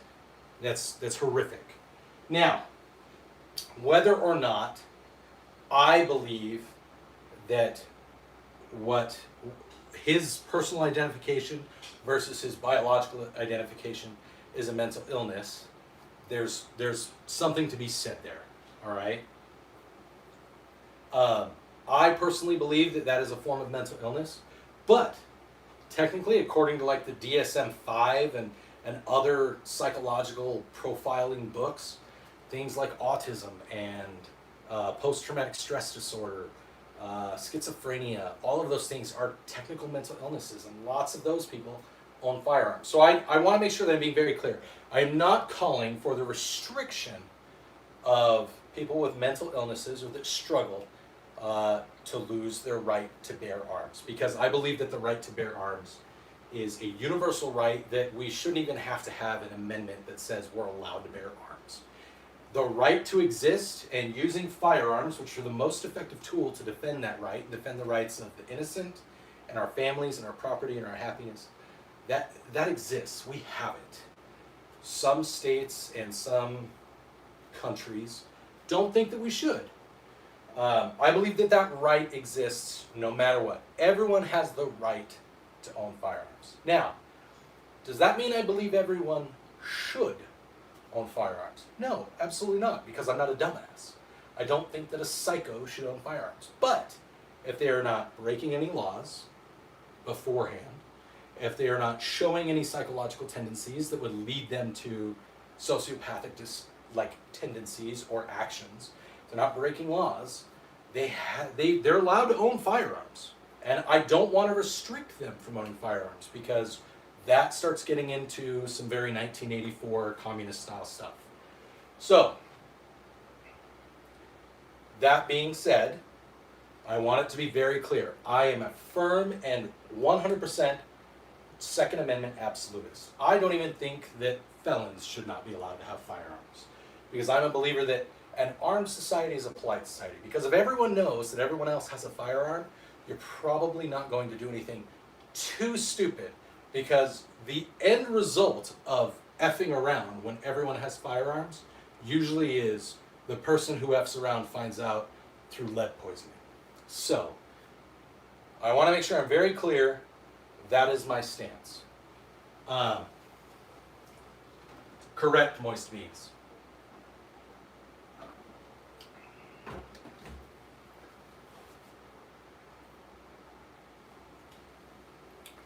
S1: horrific. Now, whether or not I believe that what his personal identification versus his biological identification is a mental illness, there's something to be said there, all right? I personally believe that that is a form of mental illness, but technically, according to like the DSM-5 and other psychological profiling books, things like autism and post-traumatic stress disorder, schizophrenia, all of those things are technical mental illnesses, and lots of those people own firearms. So I want to make sure that I'm being very clear. I am not calling for the restriction of people with mental illnesses or that struggle to lose their right to bear arms, because I believe that the right to bear arms is a universal right that we shouldn't even have to have an amendment that says we're allowed to bear arms. The right to exist and using firearms, which are the most effective tool to defend that right, defend the rights of the innocent and our families and our property and our happiness, that exists. We have it. Some states and some countries don't think that we should. I believe that that right exists no matter what. Everyone has the right to own firearms. Now, does that mean I believe everyone should own firearms? No, absolutely not, because I'm not a dumbass. I don't think that a psycho should own firearms. But if they are not breaking any laws beforehand, if they are not showing any psychological tendencies that would lead them to sociopathic tendencies or actions, they're not breaking laws, they're allowed to own firearms. And I don't want to restrict them from owning firearms, because that starts getting into some very 1984 communist style stuff. So, that being said, I want it to be very clear. I am a firm and 100% Second Amendment absolutist. I don't even think that felons should not be allowed to have firearms, because I'm a believer that an armed society is a polite society. Because if everyone knows that everyone else has a firearm, you're probably not going to do anything too stupid, because the end result of effing around when everyone has firearms usually is the person who effs around finds out through lead poisoning. So, I want to make sure I'm very clear. That is my stance. Correct, Moist Beans.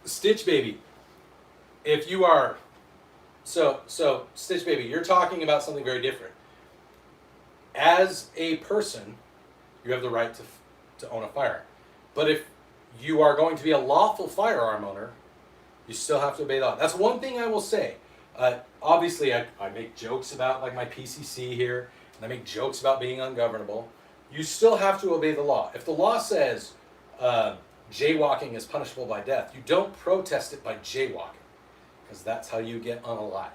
S1: Stitch Baby, if you are, so Stitch Baby, you're talking about something very different. As a person, you have the right to own a firearm. But if you are going to be a lawful firearm owner, you still have to obey the law. That's one thing I will say. Obviously, I make jokes about like my PCC here, and I make jokes about being ungovernable. You still have to obey the law. If the law says jaywalking is punishable by death, you don't protest it by jaywalking, because that's how you get unalived.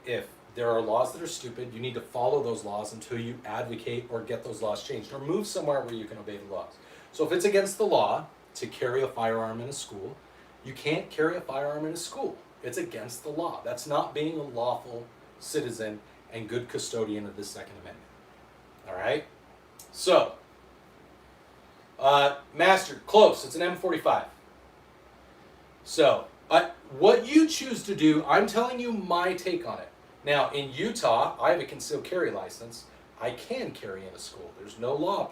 S1: If there are laws that are stupid, you need to follow those laws until you advocate or get those laws changed, or move somewhere where you can obey the laws. So if it's against the law to carry a firearm in a school, you can't carry a firearm in a school. It's against the law. That's not being a lawful citizen and good custodian of the Second Amendment. All right? So, Master, close. It's an M45. So, what you choose to do, I'm telling you my take on it. Now, in Utah, I have a concealed carry license. I can carry in a school. There's no law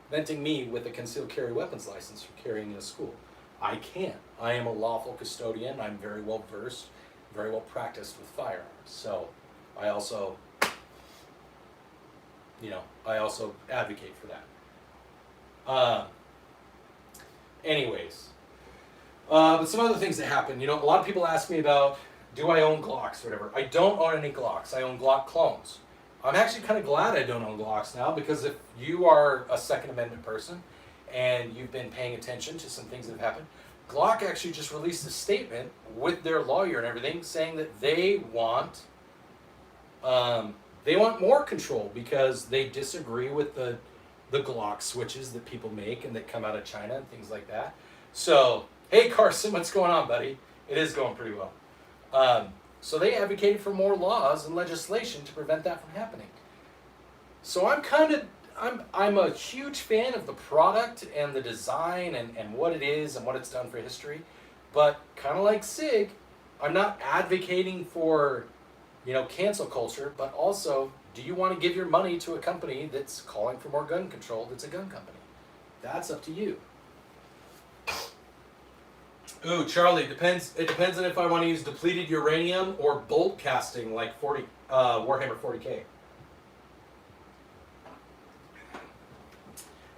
S1: preventing me with a concealed carry weapons license from carrying in a school. I can. I am a lawful custodian. I'm very well versed very well practiced with firearms. So I also, I also advocate for that. Anyways, but some other things that happen. A lot of people ask me about, do I own Glocks or whatever. I don't own any Glocks. I own Glock clones. I'm actually kind of glad I don't own Glocks now, because if you are a Second Amendment person and you've been paying attention to some things that have happened, Glock actually just released a statement with their lawyer and everything saying that they want more control because they disagree with the Glock switches that people make and that come out of China and things like that. So, hey Carson, what's going on, buddy? It is going pretty well. So they advocated for more laws and legislation to prevent that from happening. So I'm a huge fan of the product and the design and what it is and what it's done for history. But kind of like SIG, I'm not advocating for, cancel culture, but also, do you want to give your money to a company that's calling for more gun control that's a gun company? That's up to you. Ooh, Charlie, it depends on if I want to use depleted uranium or bolt casting like Warhammer 40K.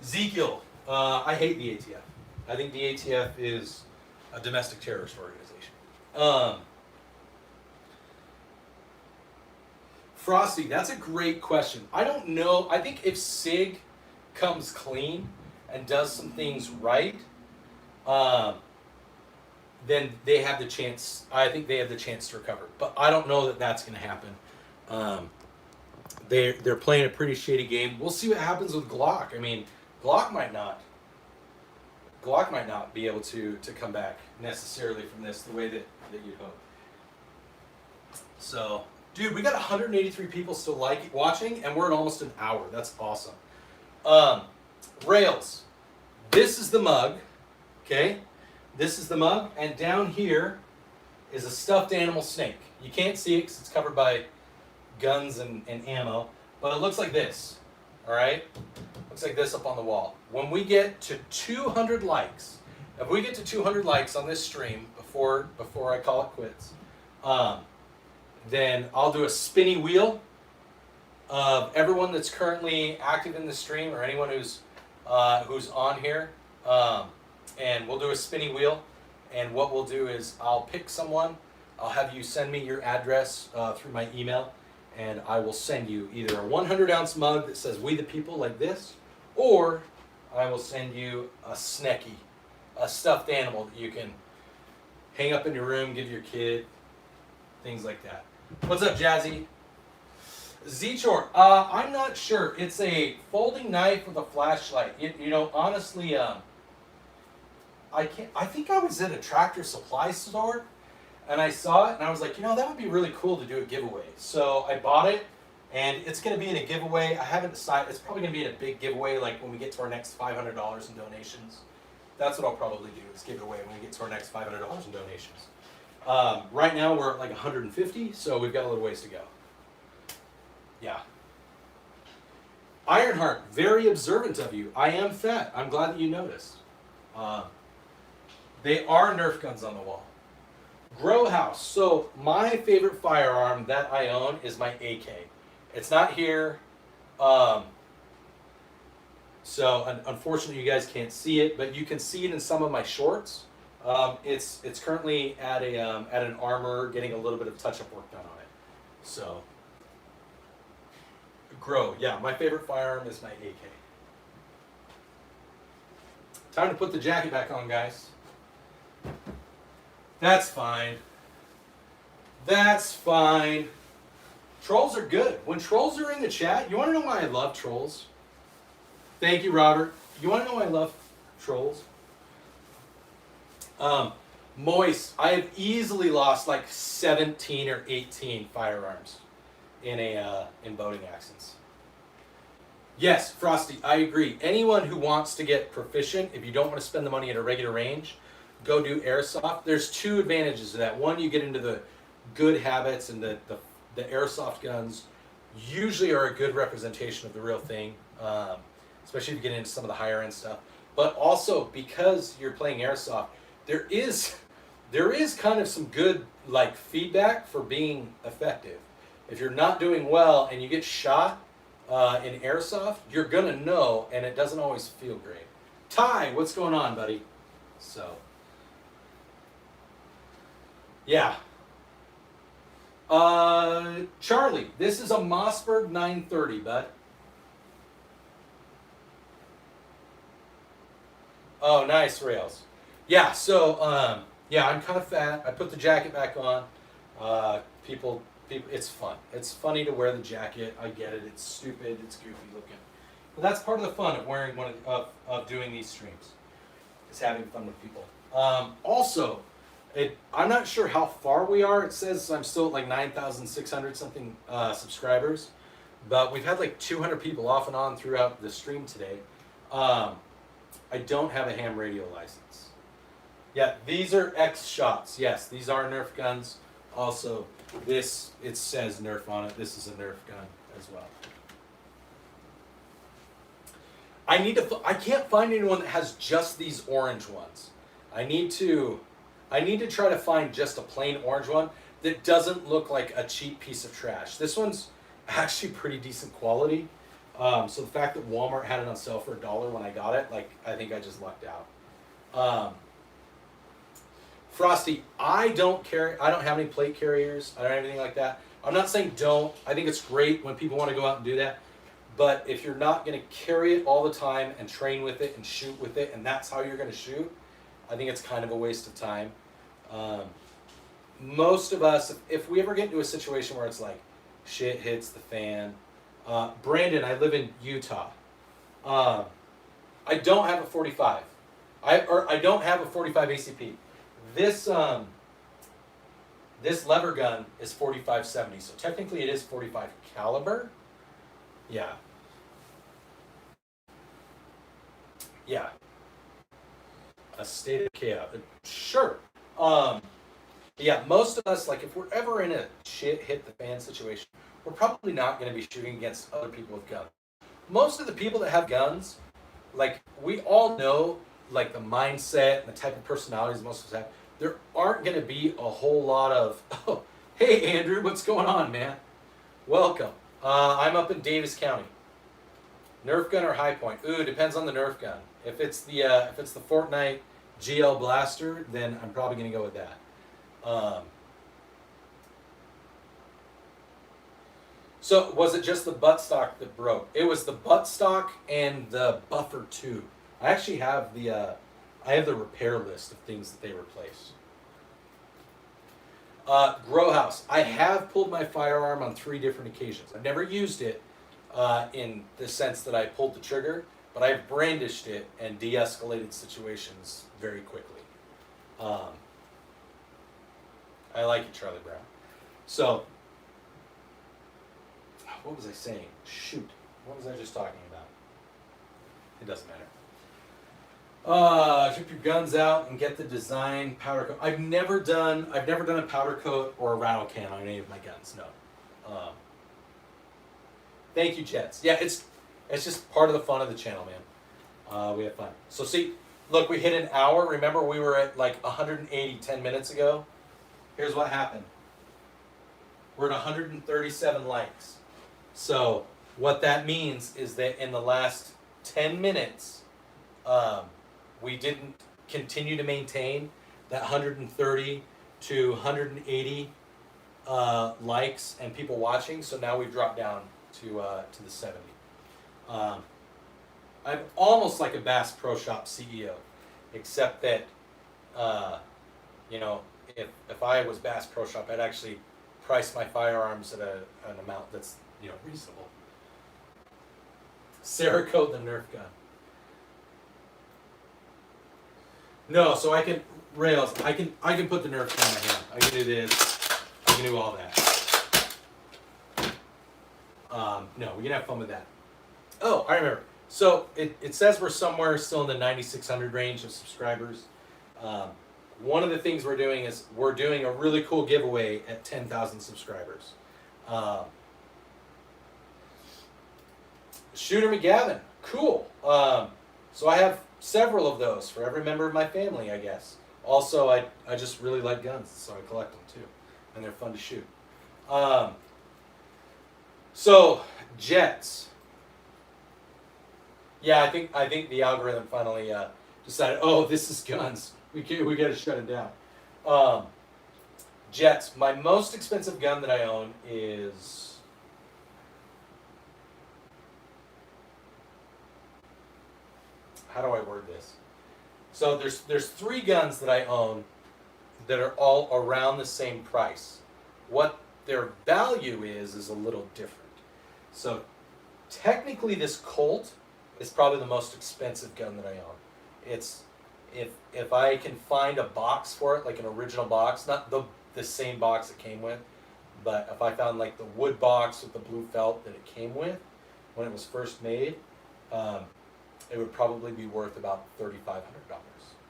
S1: Ezekiel, I hate the ATF. I think the ATF is a domestic terrorist organization. Frosty, that's a great question. I don't know. I think if SIG comes clean and does some things right, then they have the chance. I think they have the chance to recover. But I don't know that that's going to happen. They're playing a pretty shady game. We'll see what happens with Glock. I mean, Glock might not be able to come back necessarily from this the way that you'd hope. So, dude, we got 183 people still watching, and we're at almost an hour. That's awesome. Rails. This is the mug. Okay? This is the mug, and down here is a stuffed animal snake. You can't see it because it's covered by guns and ammo, but it looks like this. All right? Looks like this up on the wall. When we get to 200 likes, if we get to 200 likes on this stream before I call it quits, then I'll do a spinny wheel of everyone that's currently active in the stream or anyone who's on here, and we'll do a spinny wheel. And what we'll do is I'll pick someone. I'll have you send me your address through my email, and I will send you either a 100-ounce mug that says "We the People" like this, or I will send you a Snecky, a stuffed animal that you can hang up in your room, give your kid, things like that. What's up, Jazzy? Z-Chor, I'm not sure. It's a folding knife with a flashlight. Honestly, I think I was at a Tractor Supply store, and I saw it, and I was like, that would be really cool to do a giveaway. So I bought it, and it's going to be in a giveaway. I haven't decided. It's probably going to be in a big giveaway, like when we get to our next $500 in donations. That's what I'll probably do, is give it away when we get to our next $500 in donations. Right now we're at like 150, so we've got a little ways to go. Yeah. Ironheart, very observant of you. I am fat. I'm glad that you noticed. They are Nerf guns on the wall. Grow House. So my favorite firearm that I own is my AK. It's not here. So unfortunately you guys can't see it, but you can see it in some of my shorts. It's currently at an Armor, getting a little bit of touch-up work done on it. So, Grow, yeah, my favorite firearm is my AK. Time to put the jacket back on, guys. That's fine. That's fine. Trolls are good. When trolls are in the chat, you want to know why I love trolls? Thank you, Robert. You want to know why I love trolls? Moist, I have easily lost like 17 or 18 firearms in boating accidents. Yes, Frosty, I agree. Anyone who wants to get proficient, if you don't want to spend the money at a regular range, go do airsoft. There's two advantages to that. One, you get into the good habits, and the airsoft guns usually are a good representation of the real thing, especially if you get into some of the higher end stuff. But also, because you're playing airsoft, there is there is kind of some good like feedback for being effective. If you're not doing well and you get shot in airsoft, you're gonna know, and it doesn't always feel great. Ty, what's going on, buddy? So, yeah. Charlie, this is a Mossberg 930, bud. Oh, nice, Rails. Yeah, so, yeah, I'm kind of fat. I put the jacket back on. People, it's fun. It's funny to wear the jacket. I get it. It's stupid. It's goofy looking. But that's part of the fun of wearing of doing these streams. Is having fun with people. Also, I'm not sure how far we are. It says I'm still at like 9,600 something subscribers, but we've had like 200 people off and on throughout the stream today. I don't have a ham radio license. Yeah, these are X shots. Yes, these are Nerf guns. Also, this, it says Nerf on it. This is a Nerf gun as well. I can't find anyone that has just these orange ones. I need to try to find just a plain orange one that doesn't look like a cheap piece of trash. This one's actually pretty decent quality. So the fact that Walmart had it on sale for $1 when I got it, like, I think I just lucked out. Frosty, I don't have any plate carriers. I don't have anything like that. I'm not saying don't. I think it's great when people want to go out and do that. But if you're not going to carry it all the time and train with it and shoot with it, and that's how you're going to shoot, I think it's kind of a waste of time. Most of us, if we ever get into a situation where it's like shit hits the fan, Brandon, I live in Utah. I don't have a 45. I don't have a 45 ACP. This this lever gun is 45/70, so technically it is 45 caliber. Yeah. Yeah. A state of chaos. Sure. Yeah, most of us, like, if we're ever in a shit hit the fan situation, we're probably not going to be shooting against other people with guns. Most of the people that have guns, like, we all know, like, the mindset and the type of personalities most of us have. There aren't going to be a whole lot of, oh, hey, Andrew, what's going on, man? Welcome. I'm up in Davis County. Nerf gun or high point? Ooh, depends on the Nerf gun. If it's the Fortnite GL Blaster, then I'm probably going to go with that. So was it just the buttstock that broke? It was the buttstock and the buffer tube. I actually have the repair list of things that they replaced. Grow house. I have pulled my firearm on 3 different occasions. I've never used it in the sense that I pulled the trigger, but I've brandished it and de-escalated situations very quickly. I like it, Charlie Brown. So, what was I saying? Shoot. What was I just talking about? It doesn't matter. Ship your guns out and get the design powder coat. I've never done a powder coat or a rattle can on any of my guns. No. Thank you, Jets. Yeah, it's just part of the fun of the channel, man. We have fun. So see, look, we hit an hour. Remember, we were at like 180 10 minutes ago. Here's what happened. We're at 137 likes. So what that means is that in the last 10 minutes, we didn't continue to maintain that 130 to 180 likes and people watching. So now we've dropped down to the 70. I'm almost like a Bass Pro Shop CEO, except that you know, if I was Bass Pro Shop, I'd actually price my firearms at an amount that's, you know, reasonable. Cerakote the Nerf gun. No, so I can rails. I can put the Nerf gun in my hand. I can do this. I can do all that. No, we can have fun with that. Oh, I remember. So it says we're somewhere still in the 9,600 range of subscribers. One of the things we're doing is we're doing a really cool giveaway at 10,000 subscribers. Shooter McGavin, cool. So I have several of those for every member of my family, I guess. Also, I just really like guns, so I collect them too, and they're fun to shoot. So jets. Yeah, I think the algorithm finally decided, oh, this is guns. We got to shut it down. Jets. My most expensive gun that I own is, how do I word this? So there's 3 guns that I own that are all around the same price. What their value is a little different. So technically this Colt is probably the most expensive gun that I own. It's if I can find a box for it, like an original box, not the same box it came with, but if I found like the wood box with the blue felt that it came with when it was first made, it would probably be worth about $3,500.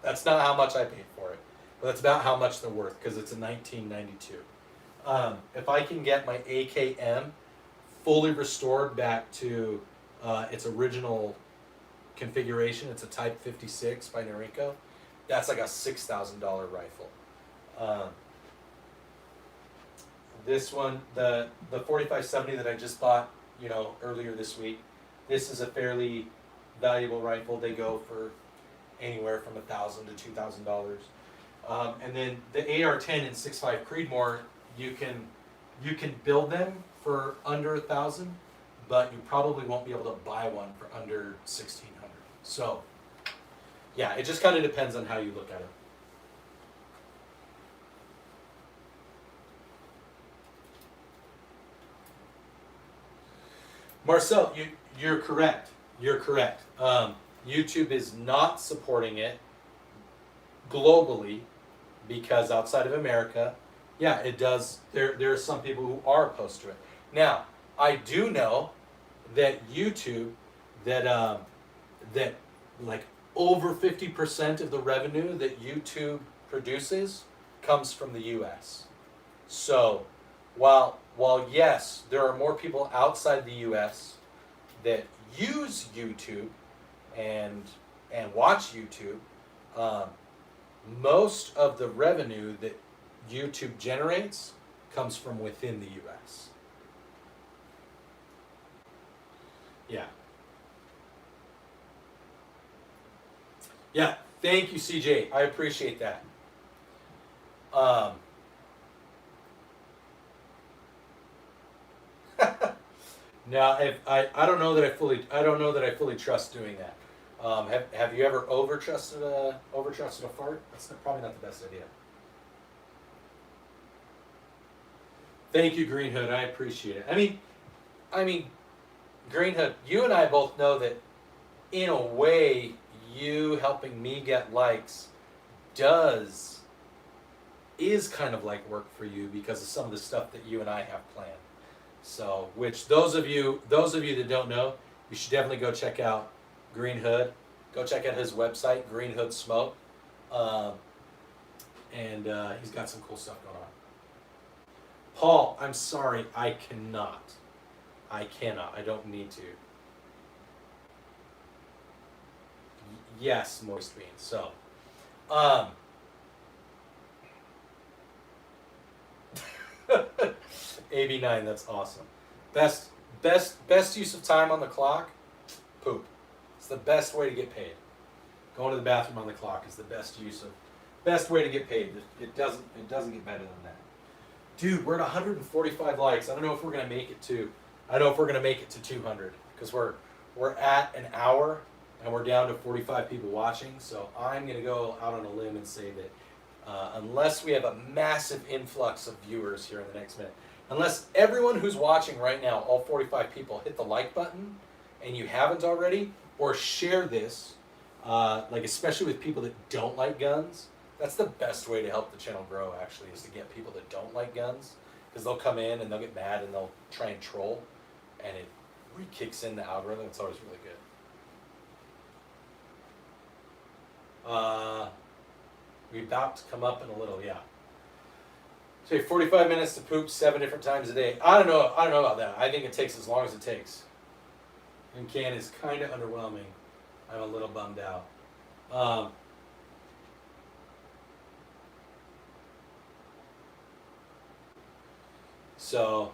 S1: That's not how much I paid for it, but that's about how much they're worth because it's a 1992. If I can get my AKM fully restored back to its original configuration, it's a Type 56 by Noriko, that's like a $6,000 rifle. This one, the 4570 that I just bought, earlier this week, this is a fairly valuable rifle. They go for anywhere from $1,000 to $2,000. And then the AR-10 and 6.5 Creedmoor, you can build them for under $1,000, but you probably won't be able to buy one for under $1,600. So, yeah, it just kind of depends on how you look at it. Marcel, you're correct. You're correct. YouTube is not supporting it globally because outside of America, yeah, it does. There are some people who are opposed to it. Now, I do know that YouTube, that like over 50% of the revenue that YouTube produces comes from the U.S. So, while yes, there are more people outside the U.S. that use YouTube and watch YouTube, most of the revenue that YouTube generates comes from within the U.S. Yeah. Yeah, thank you, CJ. I appreciate that. Now, I don't know that I fully trust doing that. Have you ever over trusted a fart? That's probably not the best idea. Thank you, Green Hood. I appreciate it. I mean, Green Hood, you and I both know that in a way, you helping me get likes is kind of like work for you because of some of the stuff that you and I have planned. So, which those of you that don't know, you should definitely go check out Green Hood. Go check out his website, Green Hood Smoke, and he's got some cool stuff going on. Paul, I'm sorry, I cannot. I don't need to. Yes, moist beans. So, AB9, that's awesome. Best use of time on the clock, poop. It's the best way to get paid. Going to the bathroom on the clock is the best way to get paid. It doesn't get better than that. Dude, we're at 145 likes. I don't know if we're gonna make it to 200 because we're at an hour and we're down to 45 people watching. So I'm gonna go out on a limb and say that unless we have a massive influx of viewers here in the next minute, unless everyone who's watching right now, all 45 people, hit the like button, and you haven't already, or share this, like especially with people that don't like guns. That's the best way to help the channel grow, actually, is to get people that don't like guns, because they'll come in and they'll get mad and they'll try and troll, and it re-kicks in the algorithm. It's always really good. We're about to come up in a little, yeah. So 45 minutes to poop 7 different times a day. I don't know about that. I think it takes as long as it takes. And can is kind of underwhelming. I'm a little bummed out. So,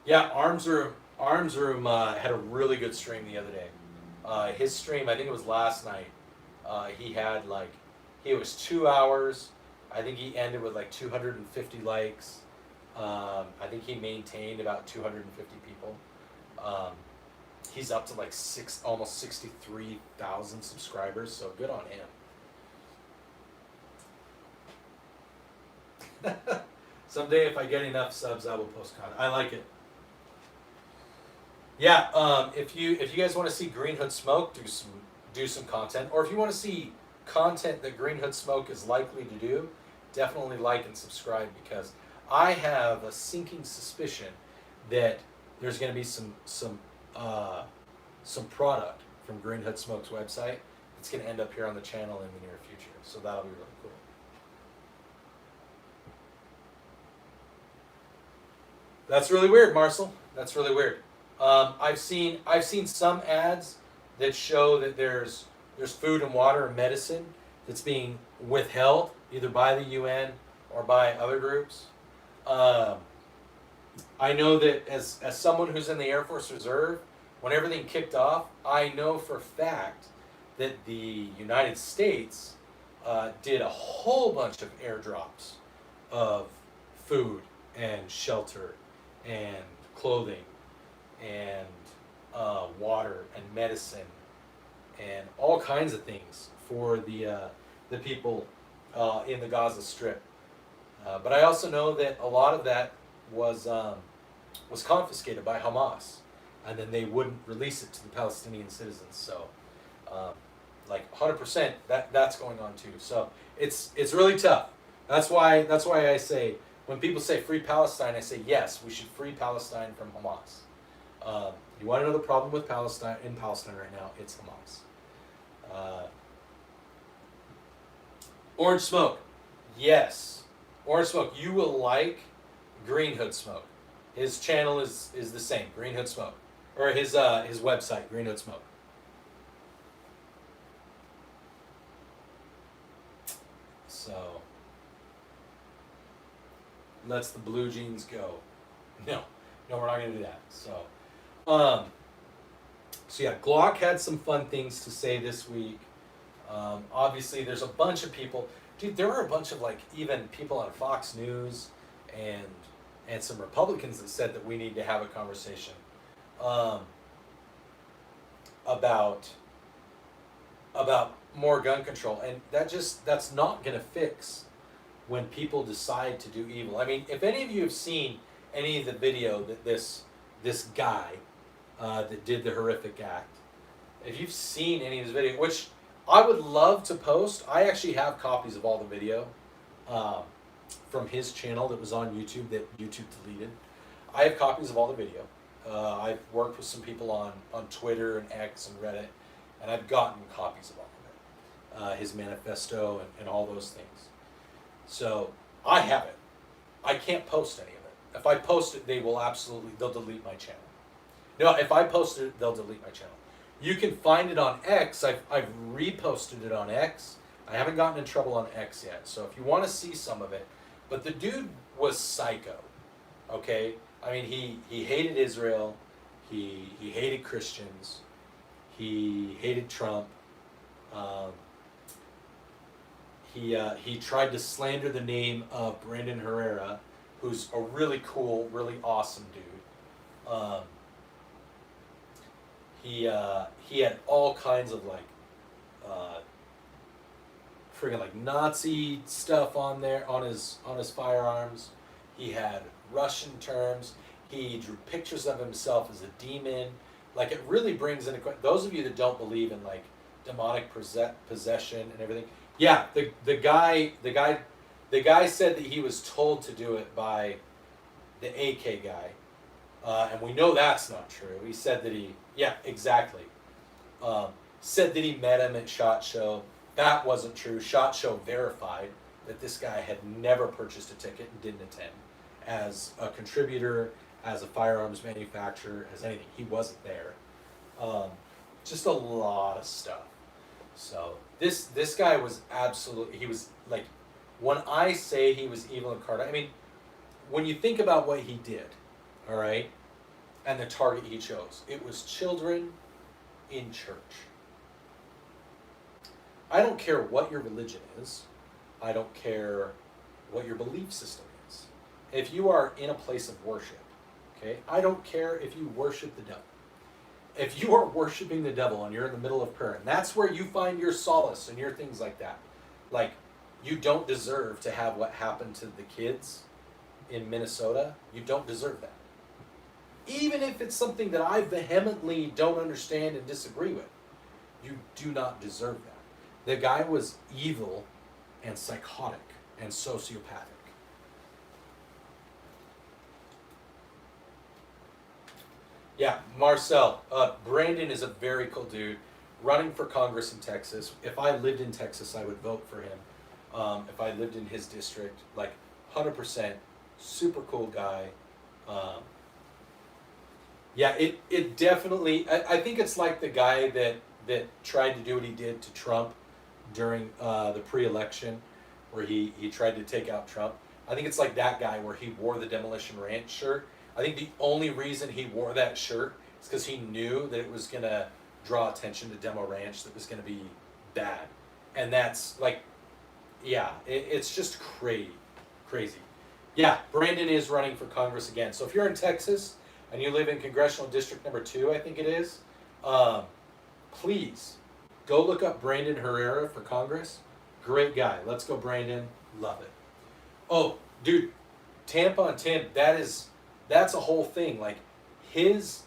S1: yeah, Arms Room had a really good stream the other day. His stream, I think it was last night. He had like, it was 2 hours. I think he ended with like 250 likes. I think he maintained about 250 people. He's up to like almost 63,000 subscribers, so good on him. Someday, if I get enough subs, I will post content. I like it. Yeah, if you guys want to see Green Hood Smoke do some content, or if you want to see content that Green Hood Smoke is likely to do, definitely like and subscribe, because I have a sinking suspicion that there's going to be some product from Green Hood Smoke's website that's going to end up here on the channel in the near future. So that'll be really cool. That's really weird, Marcel. That's really weird. I've seen some ads that show that there's food and water and medicine that's being withheld either by the UN or by other groups. I know that as someone who's in the Air Force Reserve, when everything kicked off, I know for a fact that the United States did a whole bunch of airdrops of food and shelter and clothing and water and medicine and all kinds of things for the people in the Gaza Strip. But I also know that a lot of that was confiscated by Hamas, and then they wouldn't release it to the Palestinian citizens. So, like 100%, that's going on too. So it's really tough. That's why I say, when people say free Palestine, I say yes, we should free Palestine from Hamas. You want to know the problem with Palestine right now? It's Hamas. Orange Smoke, yes, Orange Smoke. You will like Green Hood Smoke. His channel is the same, Green Hood Smoke, or his website, Green Hood Smoke. So lets the blue jeans go. No, we're not gonna do that. So, so yeah, Glock had some fun things to say this week. Obviously, there's a bunch of people. Dude, there are a bunch of like even people on Fox News and some Republicans that said that we need to have a conversation about more gun control, and that's not gonna fix when people decide to do evil. I mean, if any of you have seen any of the video that this guy that did the horrific act, if you've seen any of his video, which I would love to post, I actually have copies of all the video from his channel that was on YouTube that YouTube deleted. I have copies of all the video. I've worked with some people on Twitter and X and Reddit, and I've gotten copies of all of it. His manifesto and all those things. So I have it. I can't post any of it. If I post it, they'll delete my channel. No, if I post it, they'll delete my channel. You can find it on X. I've reposted it on X. I haven't gotten in trouble on X yet. So if you want to see some of it, but the dude was psycho. Okay? I mean, he hated Israel. He hated Christians. He hated Trump. He tried to slander the name of Brandon Herrera, who's a really cool, really awesome dude. He had all kinds of like friggin' like Nazi stuff on there on his firearms. He had Russian terms. He drew pictures of himself as a demon. Like, it really brings in those of you that don't believe in like demonic possession and everything. Yeah, the guy said that he was told to do it by the AK guy, and we know that's not true. He said that exactly. Said that he met him at SHOT Show. That wasn't true. SHOT Show verified that this guy had never purchased a ticket and didn't attend. As a contributor, as a firearms manufacturer, as anything, he wasn't there. Just a lot of stuff. So this guy was absolutely, he was like, when I say he was evil incarnate, I mean, when you think about what he did, all right, and the target he chose, it was children in church. I don't care what your religion is. I don't care what your belief system is. If you are in a place of worship, okay, I don't care if you worship the devil. If you are worshiping the devil and you're in the middle of prayer, and that's where you find your solace and your things like that, like, you don't deserve to have what happened to the kids in Minnesota. You don't deserve that. Even if it's something that I vehemently don't understand and disagree with, you do not deserve that. The guy was evil and psychotic and sociopathic. Yeah, Marcel, Brandon is a very cool dude, running for Congress in Texas. If I lived in Texas, I would vote for him. If I lived in his district, like 100%, super cool guy. Yeah, it definitely, I think it's like the guy that tried to do what he did to Trump during the pre-election, where he tried to take out Trump. I think it's like that guy where he wore the Demolition Ranch shirt. I think the only reason he wore that shirt is because he knew that it was going to draw attention to Demo Ranch, that was going to be bad. And that's like, yeah, it's just crazy. Yeah, Brandon is running for Congress again. So if you're in Texas and you live in Congressional District number 2, I think it is, please go look up Brandon Herrera for Congress. Great guy. Let's go, Brandon. Love it. Oh, dude, Tampon Tim, that's a whole thing. Like, he's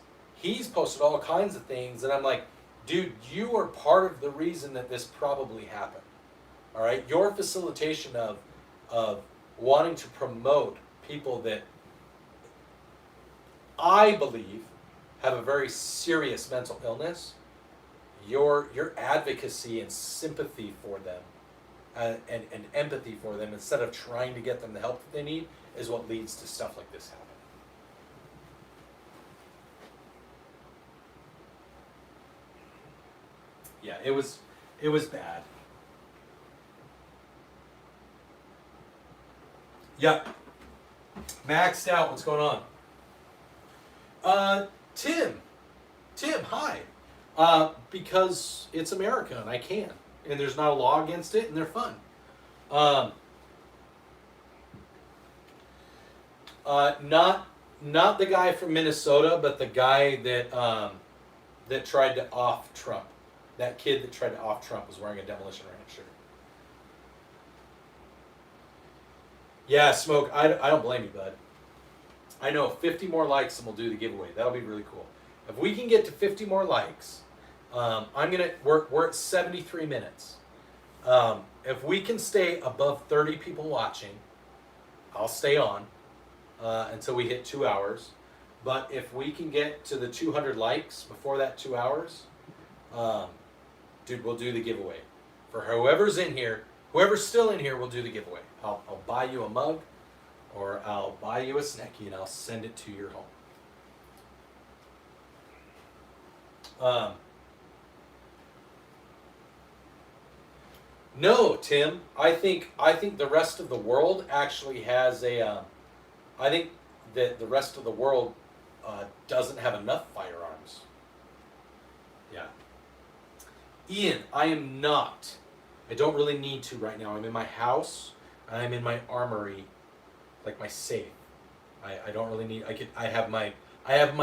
S1: posted all kinds of things, and I'm like, dude, you are part of the reason that this probably happened. All right, your facilitation of wanting to promote people that I believe have a very serious mental illness, your advocacy and sympathy for them and empathy for them, instead of trying to get them the help that they need, is what leads to stuff like this happening. Yeah, it was bad. Yep. Maxed out. What's going on? Tim, hi. Because it's America and I can, and there's not a law against it, and they're fun. Not the guy from Minnesota, but the guy that tried to off Trump. That kid that tried to off Trump was wearing a Demolition Ranch shirt. Yeah, Smoke, I don't blame you, bud. I know 50 more likes and we'll do the giveaway. That'll be really cool. If we can get to 50 more likes, we're at 73 minutes. If we can stay above 30 people watching, I'll stay on until we hit 2 hours. But if we can get to the 200 likes before that 2 hours, dude, we'll do the giveaway. For whoever's in here, whoever's still in here, we'll do the giveaway. I'll buy you a mug, or I'll buy you a snacky, and I'll send it to your home. No, Tim. I think the rest of the world actually has a. I think that the rest of the world doesn't have enough firearms. Yeah. Ian, I am not. I don't really need to right now. I'm in my house. I'm in my armory, like my safe. I don't really need. I have my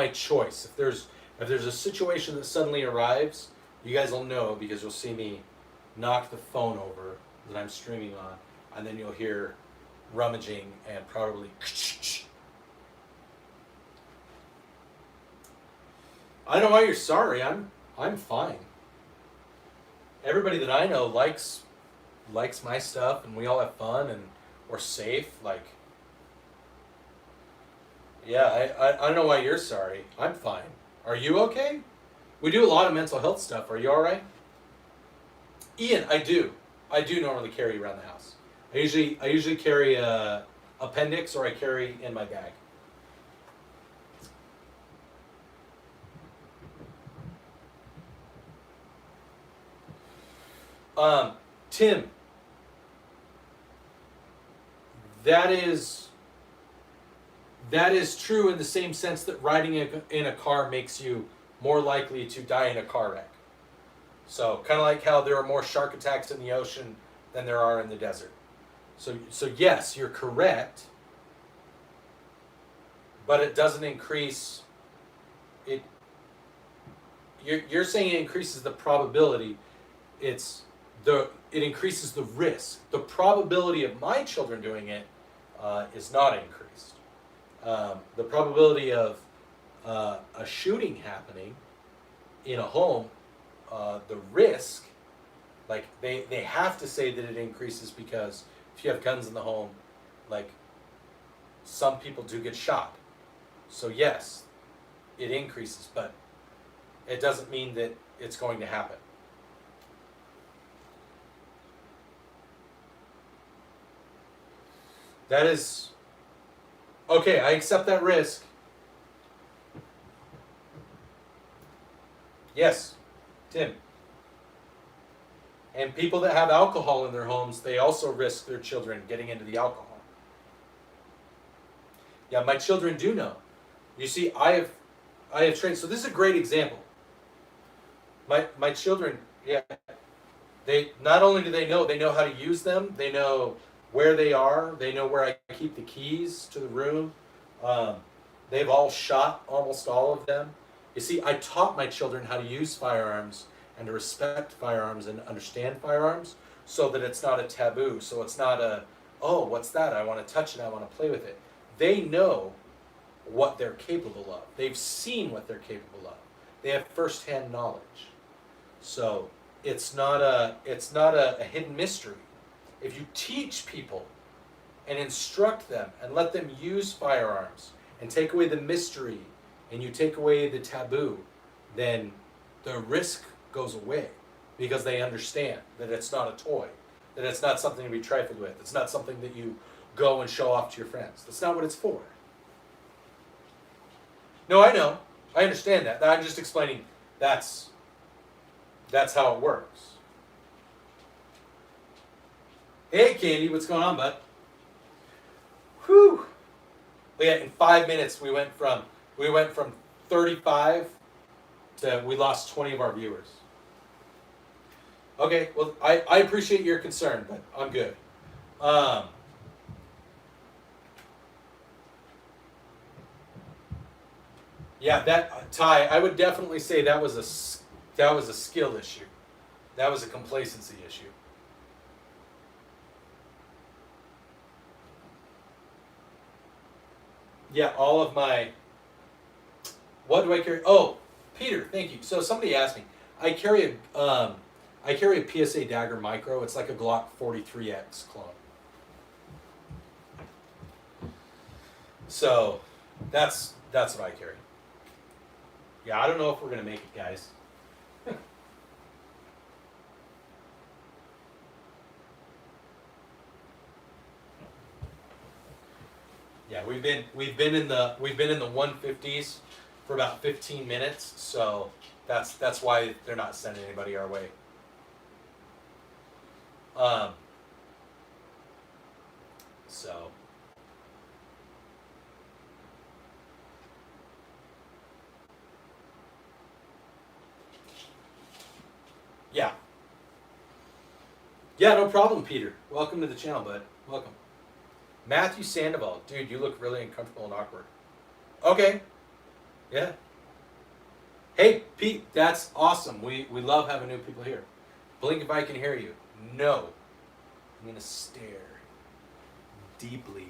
S1: choice. If there's a situation that suddenly arrives, you guys will know, because you'll see me knock the phone over that I'm streaming on, and then you'll hear rummaging and probably. I don't know why you're sorry. I'm fine. Everybody that I know likes my stuff, and we all have fun, and we're safe. Like, yeah, I don't know why you're sorry. I'm fine. Are you okay? We do a lot of mental health stuff. Are you all right? Ian, I do normally carry around the house. I usually carry a appendix, or I carry in my bag. Tim, that is That is true in the same sense that riding in a car makes you more likely to die in a car wreck. So kind of like how there are more shark attacks in the ocean than there are in the desert. So yes, you're correct, but it doesn't increase it. You're saying it increases the probability. It increases the risk. The probability of my children doing it is not increased. The probability of a shooting happening in a home, the risk, like they have to say that it increases because if you have guns in the home, like some people do get shot. So yes, it increases, but it doesn't mean that it's going to happen. That is, okay, I accept that risk. Yes, Tim. And people that have alcohol in their homes, they also risk their children getting into the alcohol. Yeah, my children do know. You see, I have trained, so this is a great example. My children, yeah, they not only do they know how to use them, they know where they are, they know where I keep the keys to the room. They've all shot, almost all of them. You see, I taught my children how to use firearms and to respect firearms and understand firearms so that it's not a taboo. So it's not a, oh, what's that? I want to touch it, I want to play with it. They know what they're capable of. They've seen what they're capable of. They have firsthand knowledge. So it's not a hidden mystery. If you teach people and instruct them and let them use firearms and take away the mystery and you take away the taboo, then the risk goes away because they understand that it's not a toy, that it's not something to be trifled with, it's not something that you go and show off to your friends. That's not what it's for. No, I know. I understand that. I'm just explaining that's how it works. Hey, Candy, what's going on, bud? Whew. Well, yeah, in 5 minutes we went from 35 to we lost 20 of our viewers. Okay, well, I appreciate your concern, but I'm good. Yeah, that Ty, I would definitely say that was a skill issue. That was a complacency issue. Yeah, all of my. What do I carry? Oh, Peter, thank you. So somebody asked me. I carry a PSA Dagger Micro. It's like a Glock 43X clone. So that's what I carry. Yeah, I don't know if we're gonna make it, guys. Yeah, we've been in the 150s for about 15 minutes, so that's why they're not sending anybody our way. So yeah. Yeah, no problem, Peter. Welcome to the channel, bud. Welcome. Matthew Sandoval. Dude, you look really uncomfortable and awkward. Okay. Yeah. Hey, Pete, that's awesome. We love having new people here. Blink if I can hear you. No. I'm going to stare deeply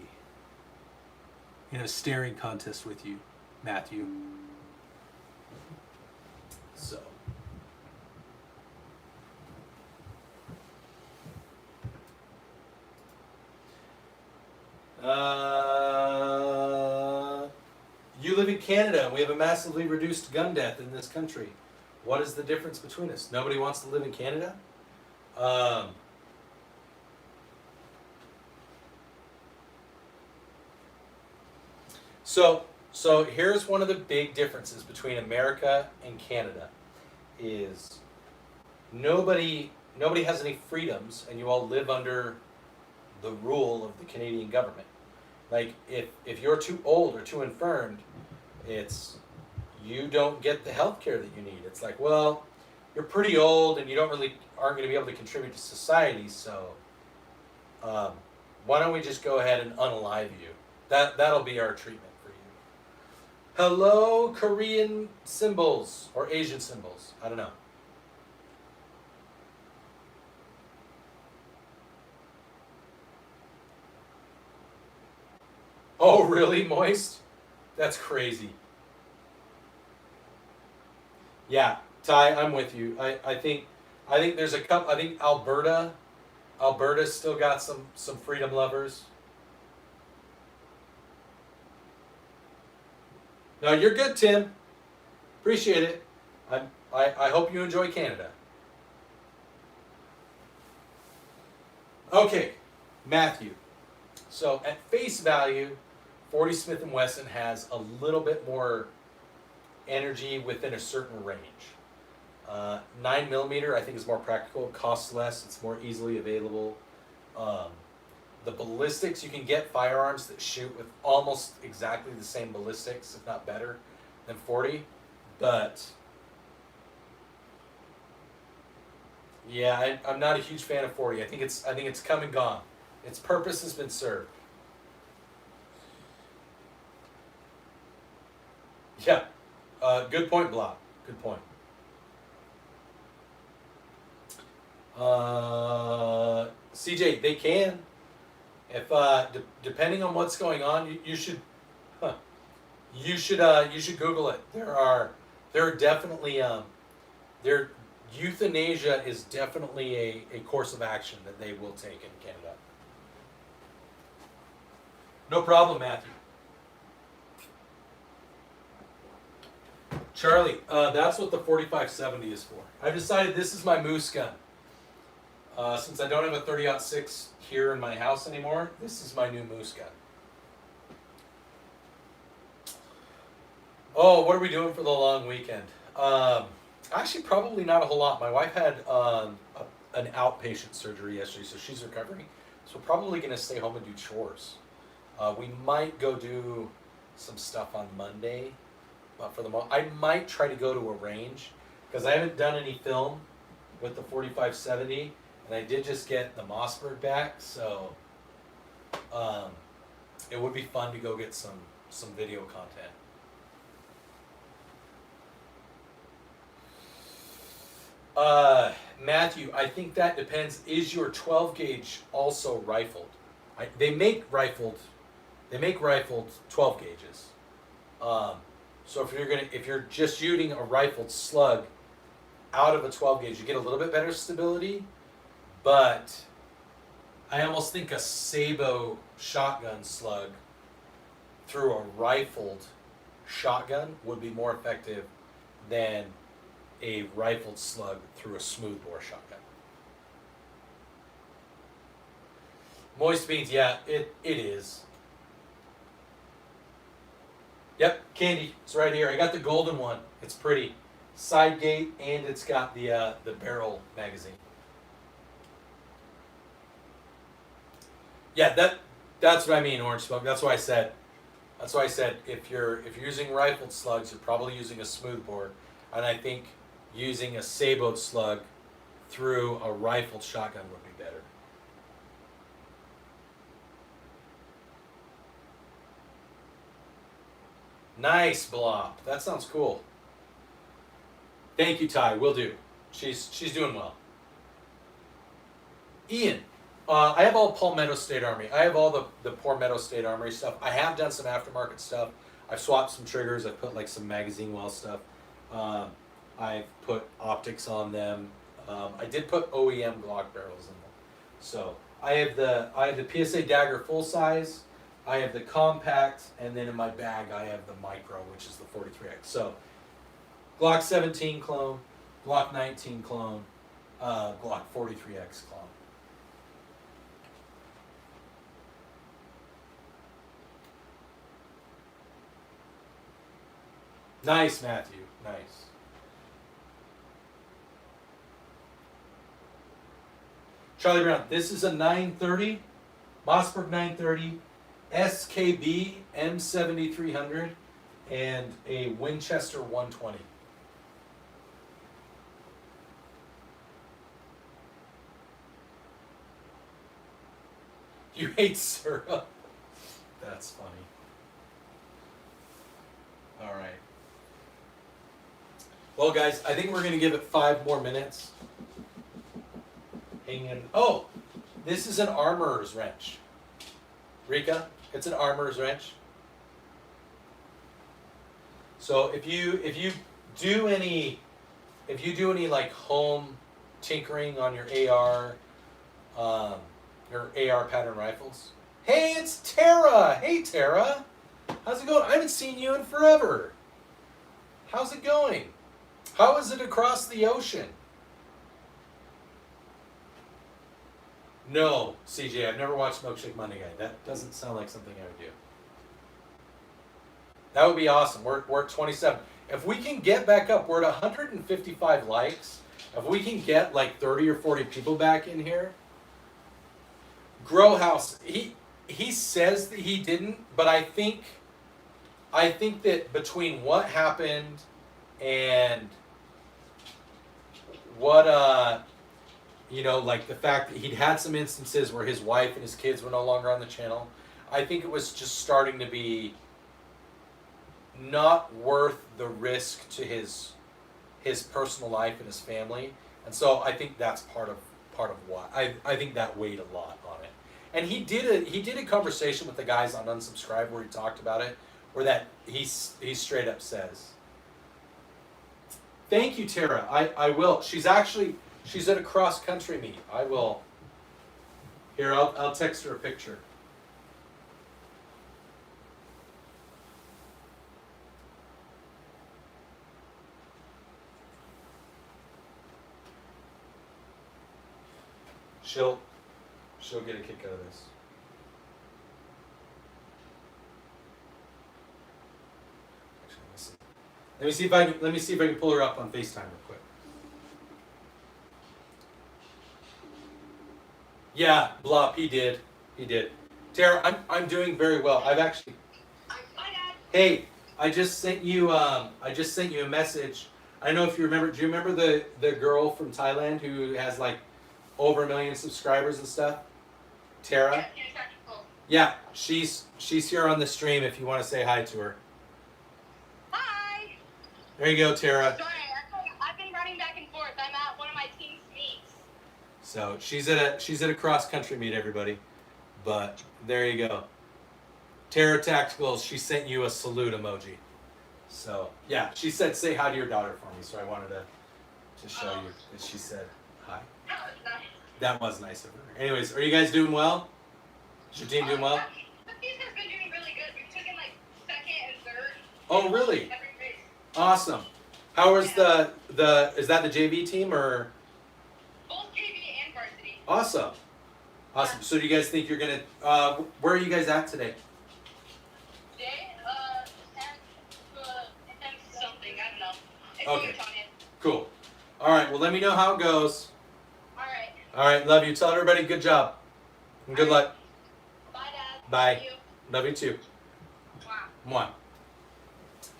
S1: in a staring contest with you, Matthew. So. You live in Canada and we have a massively reduced gun death in this country. What is the difference between us? Nobody wants to live in Canada? So here's one of the big differences between America and Canada is nobody has any freedoms and you all live under the rule of the Canadian government. Like if you're too old or too infirmed, it's you don't get the health care that you need. It's like, well, you're pretty old and you don't really aren't going to be able to contribute to society, so um, why don't we just go ahead and unalive you? That'll be our treatment for you. Hello, Korean symbols or Asian symbols. I don't know. Oh, really, Moist? That's crazy. Yeah, Ty, I'm with you. I think there's a couple. I think Alberta's still got some freedom lovers. No, you're good, Tim. Appreciate it. I hope you enjoy Canada. Okay, Matthew. So at face value, 40 Smith and Wesson has a little bit more energy within a certain range. 9 millimeter, I think, is more practical. Costs less. It's more easily available. Um, the ballistics, you can get firearms that shoot with almost exactly the same ballistics, if not better, than 40. But yeah, I'm not a huge fan of 40. I think it's come and gone. Its purpose has been served. Yeah. Good point, Block. Good point. CJ, they can. If depending on what's going on, you should huh, you should Google it. There are definitely there euthanasia is definitely a course of action that they will take in Canada. No problem, Matthew. Charlie, that's what the 4570 is for. I've decided this is my moose gun. Since I don't have a 30-06 here in my house anymore, this is my new moose gun. Oh, what are we doing for the long weekend? Actually, probably not a whole lot. My wife had an outpatient surgery yesterday, so she's recovering. So we're probably going to stay home and do chores. We might go do some stuff on Monday, but for the moment, I might try to go to a range because I haven't done any film with the 4570, and I did just get the Mossberg back, so it would be fun to go get some video content. Matthew, I think that depends. Is your 12 gauge also rifled? They make rifled 12 gauges. So if you're just shooting a rifled slug out of a 12 gauge, you get a little bit better stability, but I almost think a Sabo shotgun slug through a rifled shotgun would be more effective than a rifled slug through a smoothbore shotgun. Moist beans, yeah, it is. Yep, Candy, it's right here. I got the golden one. It's pretty. Side gate, and it's got the barrel magazine. Yeah, that's what I mean, Orange Smoke. That's why I said if you're using rifled slugs, you're probably using a smoothbore, and I think using a sabot slug through a rifled shotgun would be better. Nice, Blop. That sounds cool. Thank you, Ty. Will do. She's doing well. Ian, I have all Palmetto State Armory. I have all the Palmetto State Armory stuff. I have done some aftermarket stuff. I've swapped some triggers. I've put like some magazine well stuff. I've put optics on them. I did put OEM Glock barrels in them. So I have the PSA Dagger full size. I have the compact, and then in my bag I have the micro, which is the 43X. So Glock 17 clone, Glock 19 clone, Glock 43X clone. Nice, Matthew. Nice. Charlie Brown, this is a 930, Mossberg 930. SKB M7300 and a Winchester 120. You hate syrup? That's funny. All right. Well, guys, I think we're going to give it 5 more minutes. Hang in. Oh, this is an armorer's wrench. Rika, it's an armorer's wrench. So if you do any like home tinkering on your AR pattern rifles. Hey, it's Tara. Hey, Tara. How's it going? I haven't seen you in forever. How's it going? How is it across the ocean? No, CJ, I've never watched Milkshake Monday Guy. That doesn't sound like something I would do. That would be awesome. We're at 27. If we can get back up, we're at 155 likes. If we can get like 30 or 40 people back in here. Grow House, he says that he didn't, but I think that between what happened and what like the fact that he'd had some instances where his wife and his kids were no longer on the channel, I think it was just starting to be not worth the risk to his personal life and his family, and so I think that's part of why I think that weighed a lot on it. And he did a conversation with the guys on Unsubscribe where he talked about it, where that he straight up says, "Thank you, Tara. I will." She's at a cross country meet. I will. Here, I'll text her a picture. She'll get a kick out of this. Actually, let me see if I can pull her up on FaceTime real quick. Yeah, Blop, he did. Tara, I'm doing very well. I've actually. Hey, I just sent you a message. I don't know if you remember. Do you remember the girl from Thailand who has like over 1 million subscribers and stuff? Tara? Yeah, she's here on the stream if you want to say hi to her.
S2: Hi!
S1: There you go, Tara.
S2: Sorry, I've been running back and forth. I'm at one of my team's meets.
S1: So she's at a cross country meet, everybody. But there you go. Tara Tacticals, she sent you a salute emoji. So yeah, she said say hi to your daughter for me, so I wanted to show you that she said hi.
S2: That was nice.
S1: That was nice of her. Anyways, are you guys doing well? Is your team doing well?
S2: The team has been doing really good. We've taken like 2nd and 3rd.
S1: Oh, really?
S2: Every race.
S1: Awesome. How is the is that the JV team or?
S2: Both JV and varsity.
S1: Awesome. Awesome. So do you guys think you're gonna? Where are you guys at today?
S2: Today, and something. I don't know.
S1: Okay.
S2: It's on it.
S1: Cool. All right. Well, let me know how it goes.
S2: All right.
S1: All right. Love you. Tell everybody good job. And good luck.
S2: Bye, Dad.
S1: Bye.
S2: Love you.
S1: Love you too.
S2: Wow.
S1: Mwah.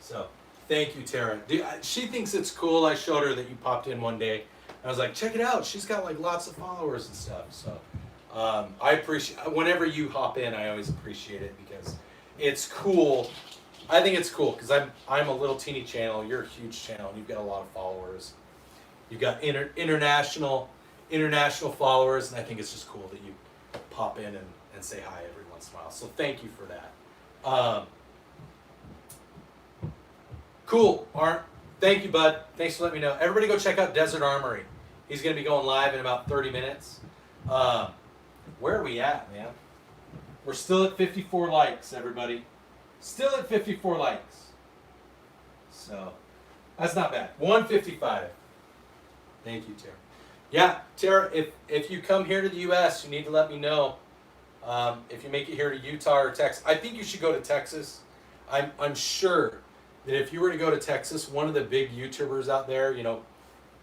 S1: So, thank you, Tara. She thinks it's cool. I showed her that you popped in one day. I was like, check it out. She's got like lots of followers and stuff. So, I appreciate whenever you hop in. I always appreciate it because it's cool. I think it's cool because I'm a little teeny channel. You're a huge channel. You've got a lot of followers. You've got international followers, and I think it's just cool that you pop in and say hi every once in a while. So thank you for that. Cool. Thank you, bud. Thanks for letting me know. Everybody go check out Desert Armory. He's going to be going live in about 30 minutes. Where are we at, man? We're still at 54 likes, everybody. Still at 54 likes. So, that's not bad. 155. Thank you, Tara. Yeah, Tara, if you come here to the U.S., you need to let me know. If you make it here to Utah or Texas. I think you should go to Texas. I'm sure that if you were to go to Texas, one of the big YouTubers out there, you know,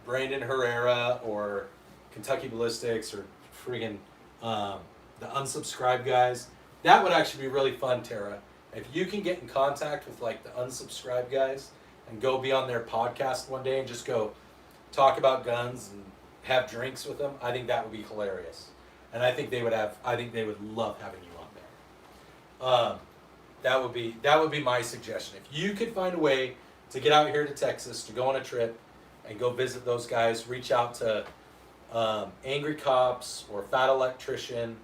S1: Brandon Herrera or Kentucky Ballistics or friggin' the Unsubscribe guys, that would actually be really fun, Tara. If you can get in contact with like the unsubscribed guys and go be on their podcast one day and just go talk about guns and have drinks with them, I think that would be hilarious. And I think they would love having you on there. That would be my suggestion. If you could find a way to get out here to Texas, to go on a trip and go visit those guys, reach out to Angry Cops or Fat Electrician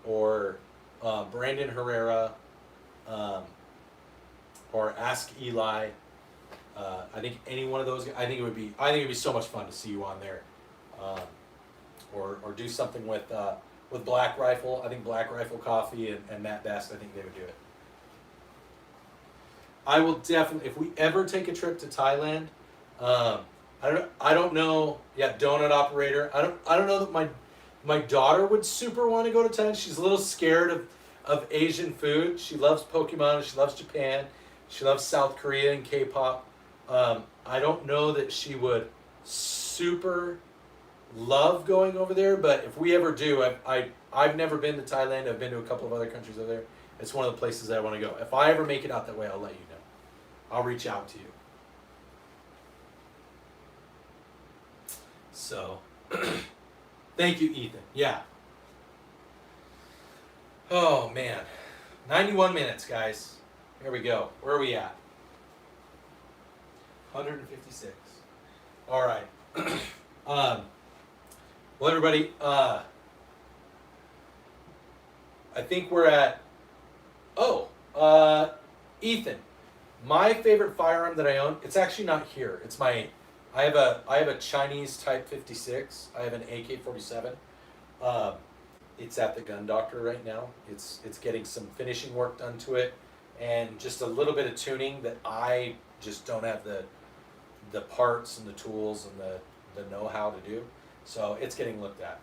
S1: or Brandon Herrera or Ask Eli. I think any one of those. I think it'd be so much fun to see you on there, or do something with Black Rifle. I think Black Rifle Coffee and Matt Best. I think they would do it. I will definitely, if we ever take a trip to Thailand, I don't know. Yeah, donut operator. I don't know that my daughter would super want to go to Thailand. She's a little scared of Asian food. She loves Pokemon. She loves Japan. She loves South Korea and K-pop. I don't know that she would super love going over there, but if we ever do, I've never been to Thailand. I've been to a couple of other countries over there. It's one of the places I want to go. If I ever make it out that way, I'll let you know. I'll reach out to you. So, thank you, Ethan. Yeah. Oh, man. 91 minutes, guys. Here we go. Where are we at? 156. All right. Well, everybody, I think we're at... Ethan. My favorite firearm that I own, it's actually not here. It's I have a Chinese Type 56. I have an AK-47. It's at the Gun Doctor right now. It's getting some finishing work done to it and just a little bit of tuning that I just don't have the parts and the tools and the know-how to do. So it's getting looked at.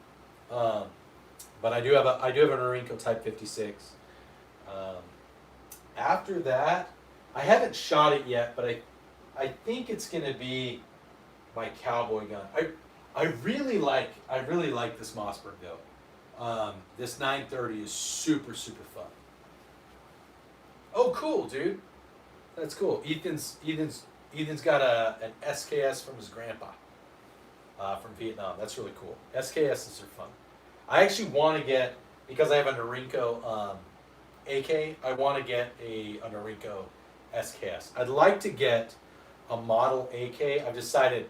S1: But I do have a Norinco Type 56. After that, I haven't shot it yet, but I think it's gonna be my cowboy gun. I really like this Mossberg though. This 930 is super fun. Oh, cool, dude. That's cool. Ethan's got an SKS from his grandpa from Vietnam. That's really cool. SKSs are fun. I actually want to get, because I have a Norinco AK, I want to get a Norinco SKS. I'd like to get a model AK. I've decided.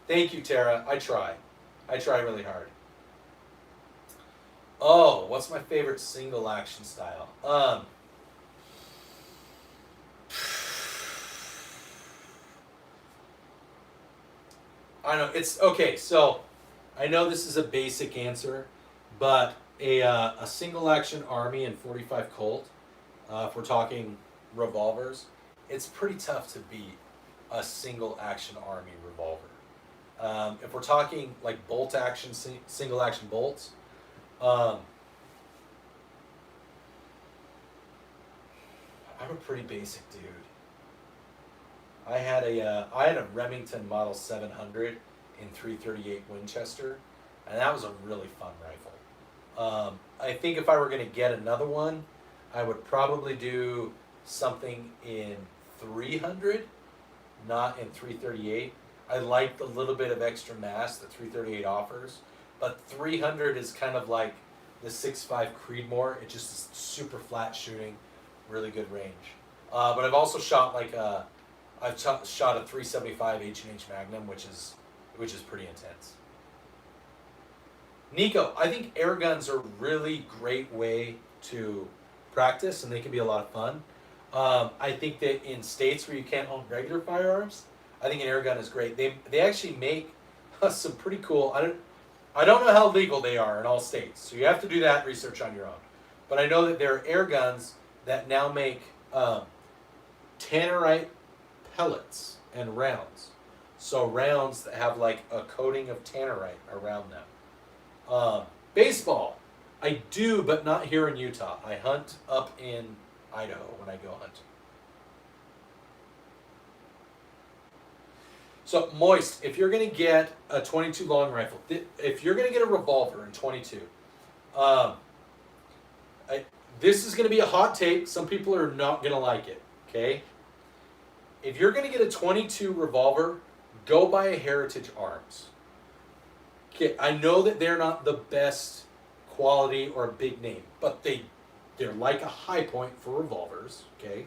S1: Thank you, Tara. I try really hard. Oh, what's my favorite single action style? I know it's okay. So I know this is a basic answer, but a single action Army and 45 Colt. If we're talking revolvers, it's pretty tough to beat a single action Army revolver. If we're talking like bolt action, single action bolts, I'm a pretty basic dude. I had a Remington Model 700 in 338 Winchester, and that was a really fun rifle. I think if I were going to get another one, I would probably do something in 300, not in 338. I like the little bit of extra mass that 338 offers, but 300 is kind of like the 6.5 Creedmoor. It just is super flat shooting, really good range. But I've also shot shot a 375 H&H Magnum, which is pretty intense. Nico, I think air guns are a really great way to practice, and they can be a lot of fun. I think that in states where you can't own regular firearms, I think an air gun is great. They actually make some pretty cool. I don't know how legal they are in all states, so you have to do that research on your own. But I know that there are air guns that now make tannerite pellets and rounds. So rounds that have like a coating of tannerite around them. Baseball, I do, but not here in Utah. I hunt up in Idaho when I go hunt. So Moist, if you're going to get a 22 long rifle, if you're going to get a revolver in 22, this is going to be a hot take. Some people are not going to like it, okay? If you're going to get a 22 revolver, go buy a Heritage Arms. Okay, I know that they're not the best quality or a big name, but they're like a high point for revolvers, okay?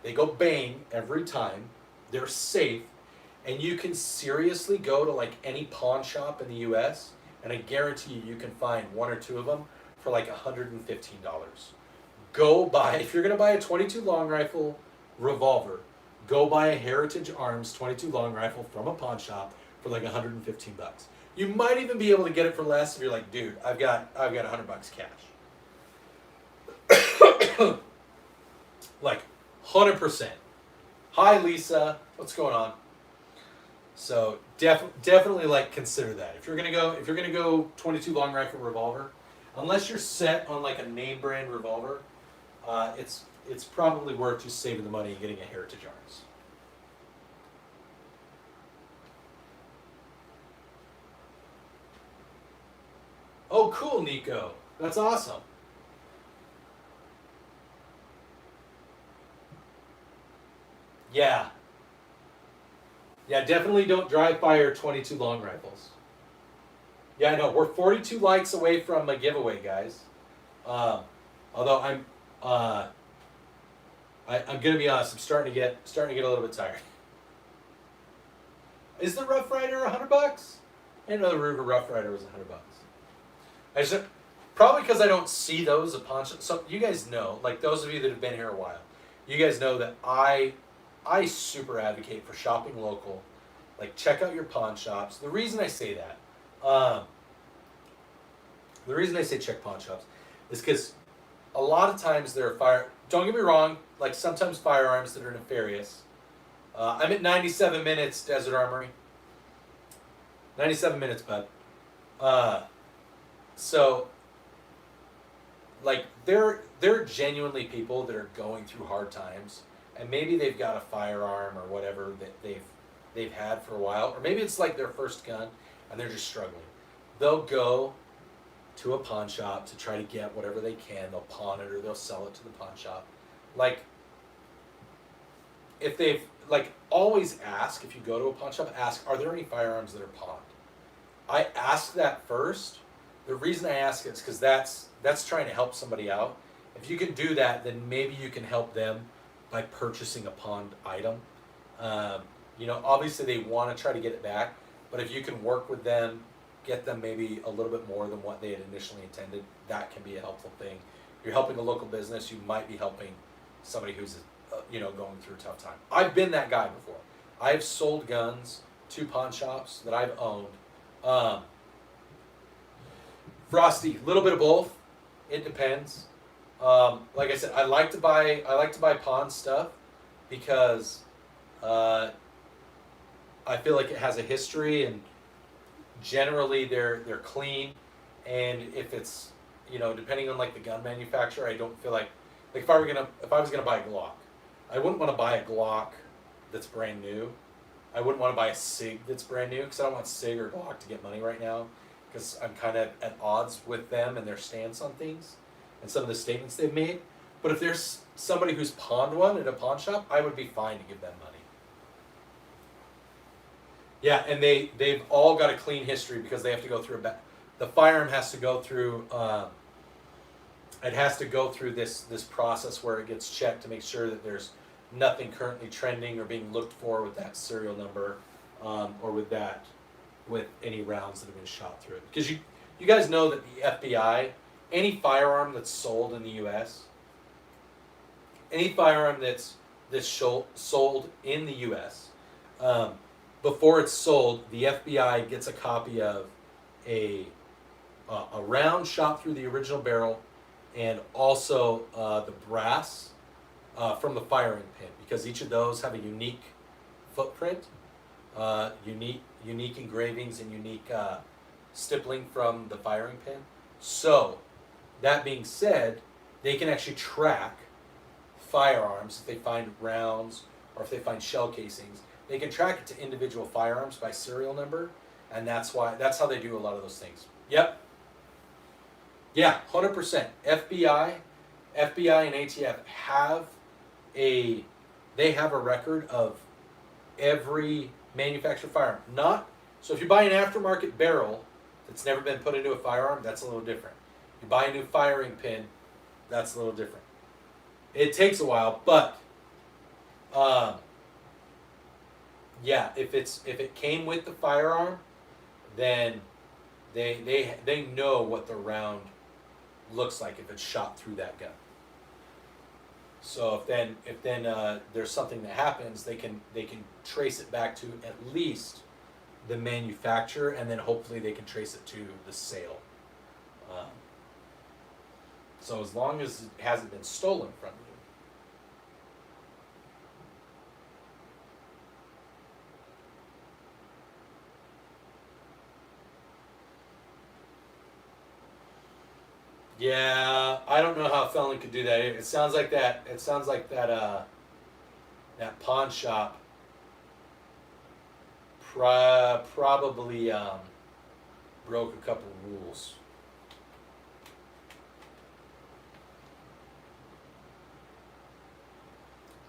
S1: They go bang every time. They're safe, and you can seriously go to like any pawn shop in the US, and I guarantee you can find one or two of them for like $115. Go buy, if you're going to buy a 22 long rifle revolver, go buy a Heritage Arms 22 long rifle from a pawn shop for like $115. You might even be able to get it for less if you're like, dude, I've got $100 cash. Like 100%. Hi Lisa, what's going on? So definitely like consider that. If you're gonna go 22 long rifle revolver, unless you're set on like a name brand revolver, it's probably worth just saving the money and getting a Heritage Arms. Oh, cool, Nico. That's awesome. Yeah. Yeah, definitely don't dry fire 22 long rifles. Yeah, I know. We're 42 likes away from a giveaway, guys. Although I'm gonna be honest. I'm starting to get a little bit tired. Is the Rough Rider $100? I didn't know the Ruger Rough Rider was $100. I just probably because I don't see those at pawn shops. So you guys know, like those of you that have been here a while, you guys know that I super advocate for shopping local. Like check out your pawn shops. The reason I say that, the reason I say check pawn shops, is because a lot of times there are don't get me wrong, like sometimes firearms that are nefarious. I'm at 97 minutes, Desert Armory. 97 minutes, bud. So, like, there are genuinely people that are going through hard times, and maybe they've got a firearm or whatever that they've had for a while, or maybe it's like their first gun, and they're just struggling. They'll go to a pawn shop to try to get whatever they can. They'll pawn it or they'll sell it to the pawn shop. Like, if they've, like, always ask, if you go to a pawn shop, ask, are there any firearms that are pawned? I ask that first. The reason I ask it is because that's trying to help somebody out. If you can do that, then maybe you can help them by purchasing a pawned item. Obviously they want to try to get it back, but if you can work with them, get them maybe a little bit more than what they had initially intended, that can be a helpful thing. You're helping a local business, you might be helping somebody who's going through a tough time. I've been that guy before. I've sold guns to pawn shops that I've owned. Frosty, a little bit of both. It depends. Like I said, I like to buy pawn stuff because I feel like it has a history, and generally they're clean. And if it's depending on like the gun manufacturer, I don't feel like if I was gonna buy a Glock, I wouldn't want to buy a Glock that's brand new. I wouldn't want to buy a SIG that's brand new because I don't want SIG or Glock to get money right now because I'm kind of at odds with them and their stance on things and some of the statements they've made. But if there's somebody who's pawned one at a pawn shop, I would be fine to give them money. Yeah, and they've all got a clean history because they have to go through the firearm has to go through it has to go through this process where it gets checked to make sure that there's nothing currently trending or being looked for with that serial number or with any rounds that have been shot through it. Because you guys know that the FBI, any firearm that's sold in the U.S., any firearm that's sold in the U.S., before it's sold, the FBI gets a copy of a round shot through the original barrel and also the brass from the firing pin, because each of those have a unique footprint, unique engravings and unique stippling from the firing pin. So, that being said, they can actually track firearms if they find rounds or if they find shell casings. They can track it to individual firearms by serial number, and that's how they do a lot of those things. Yep. Yeah, 100%. FBI FBI and ATF have a record of every manufactured firearm. Not so if you buy an aftermarket barrel that's never been put into a firearm, that's a little different. You buy a new firing pin, that's a little different. It takes a while, but yeah, if it came with the firearm, then they know what the round looks like if it's shot through that gun. So if then there's something that happens, they can trace it back to at least the manufacturer, and then hopefully they can trace it to the sale. So as long as it hasn't been stolen from you. Yeah, I don't know how a felon could do that. It sounds like that. It sounds like that. That pawn shop probably broke a couple rules.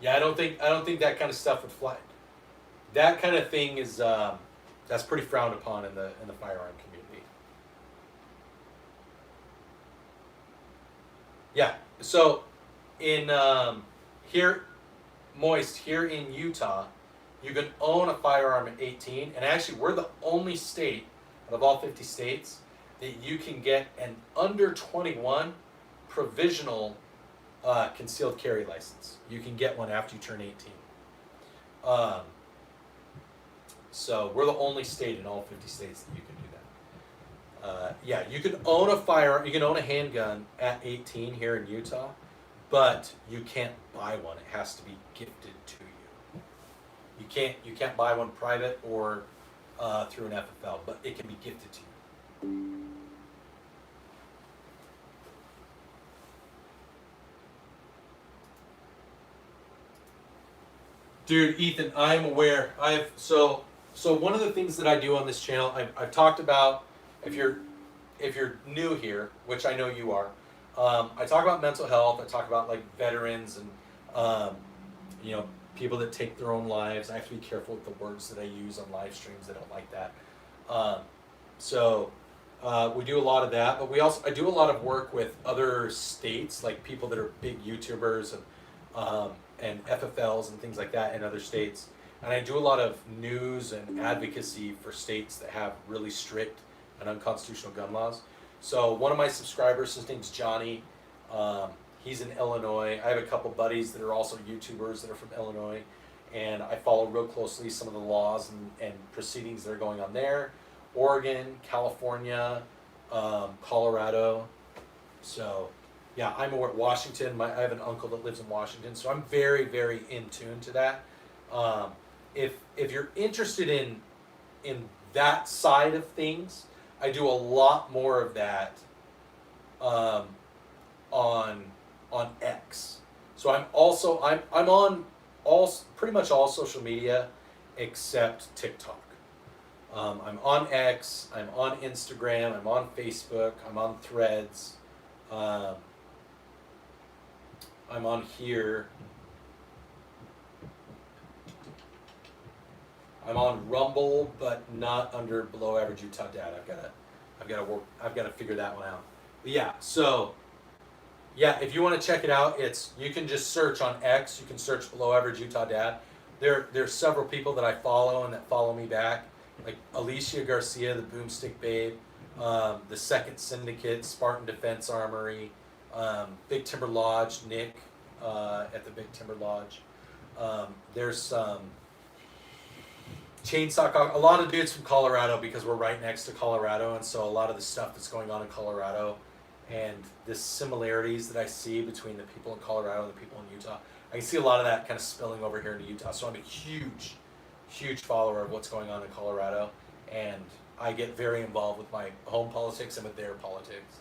S1: Yeah, I don't think that kind of stuff would fly. That kind of thing is that's pretty frowned upon in the firearm community. Yeah. So in here in Utah, you can own a firearm at 18, and actually we're the only state out of all 50 states that you can get an under 21 provisional concealed carry license. You can get one after you turn 18. So we're the only state in all 50 states that you can do that. Yeah, you can own a firearm, you can own a handgun at 18 here in Utah, but you can't buy one. It has to be gifted to you. You can't buy one private or through an FFL, but it can be gifted to you. Dude, Ethan, I'm aware. So one of the things that I do on this channel, I've talked about. If you're new here, which I know you are, I talk about mental health. I talk about like veterans and people that take their own lives. I have to be careful with the words that I use on live streams. I don't like that. We do a lot of that, but I do a lot of work with other states, like people that are big YouTubers and FFLs and things like that in other states. And I do a lot of news and advocacy for states that have really strict and unconstitutional gun laws. So one of my subscribers, his name's Johnny. He's in Illinois. I have a couple buddies that are also YouTubers that are from Illinois, and I follow real closely some of the laws and proceedings that are going on there. Oregon, California, Colorado. So yeah, I'm aware. Washington. I have an uncle that lives in Washington, so I'm very, very in tune to that. If you're interested in that side of things, I do a lot more of that on X. So I'm on pretty much all social media except TikTok. I'm on X. I'm on Instagram. I'm on Facebook. I'm on Threads. I'm on here. I'm on Rumble, but not under Below Average Utah Dad. I've got to figure that one out. But yeah, so yeah, if you want to check it out, you can just search on X. You can search Below Average Utah Dad. There's several people that I follow and that follow me back, like Alicia Garcia, the Boomstick Babe, the Second Syndicate, Spartan Defense Armory, Big Timber Lodge, Nick at the Big Timber Lodge. There's some Chainsaw, a lot of dudes from Colorado, because we're right next to Colorado, and so a lot of the stuff that's going on in Colorado and the similarities that I see between the people in Colorado and the people in Utah, I can see a lot of that kind of spilling over here into Utah. So I'm a huge follower of what's going on in Colorado, and I get very involved with my home politics and with their politics.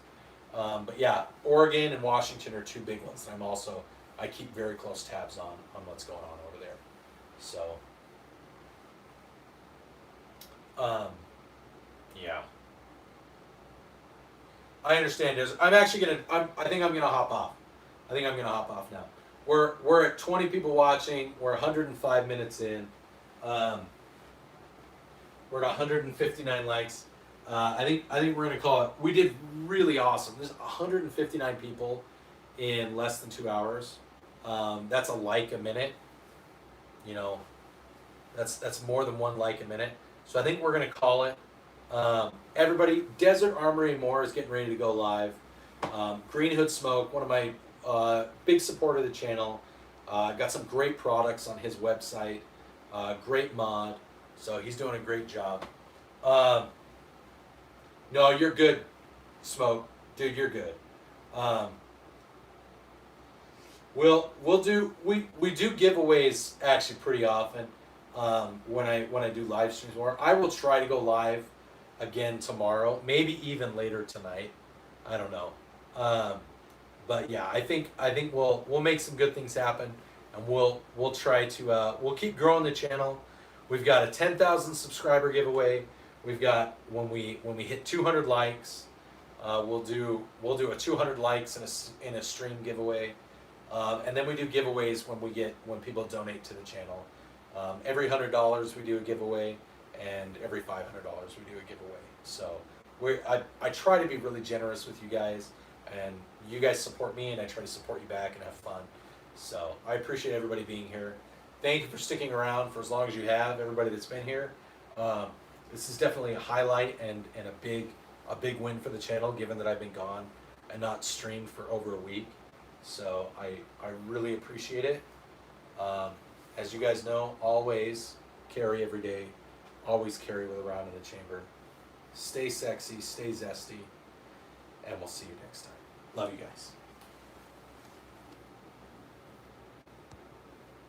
S1: But yeah, Oregon and Washington are two big ones that I keep very close tabs on what's going on over there. So yeah, I understand. I think I'm gonna hop off. I think I'm gonna hop off now. We're at 20 people watching. We're 105 minutes in. We're at 159 likes. I think we're gonna call it. We did really awesome. There's 159 people in less than 2 hours. That's a like a minute. You know, that's more than one like a minute. So I think we're gonna call it. Everybody, Desert Armory and more is getting ready to go live. Green Hood Smoke, one of my big supporter of the channel, got some great products on his website. Great mod, so he's doing a great job. No, you're good, Smoke, dude. You're good. We'll do we do giveaways actually pretty often. When I do live streams more, I will try to go live again tomorrow, maybe even later tonight. I don't know. But yeah, I think we'll make some good things happen, and we'll try to we'll keep growing the channel. We've got a 10,000 subscriber giveaway. We've got when we hit 200 likes, we'll do a 200 likes in a stream giveaway, and then we do giveaways when people donate to the channel. Every $100 we do a giveaway, and every $500 we do a giveaway. So I try to be really generous with you guys, and you guys support me, and I try to support you back and have fun. So I appreciate everybody being here. Thank you for sticking around for as long as you have. Everybody that's been here. This is definitely a highlight and a big win for the channel, given that I've been gone and not streamed for over a week. So I really appreciate it. As you guys know, always carry every day. Always carry with a round in the chamber. Stay sexy, stay zesty, and we'll see you next time. Love you guys.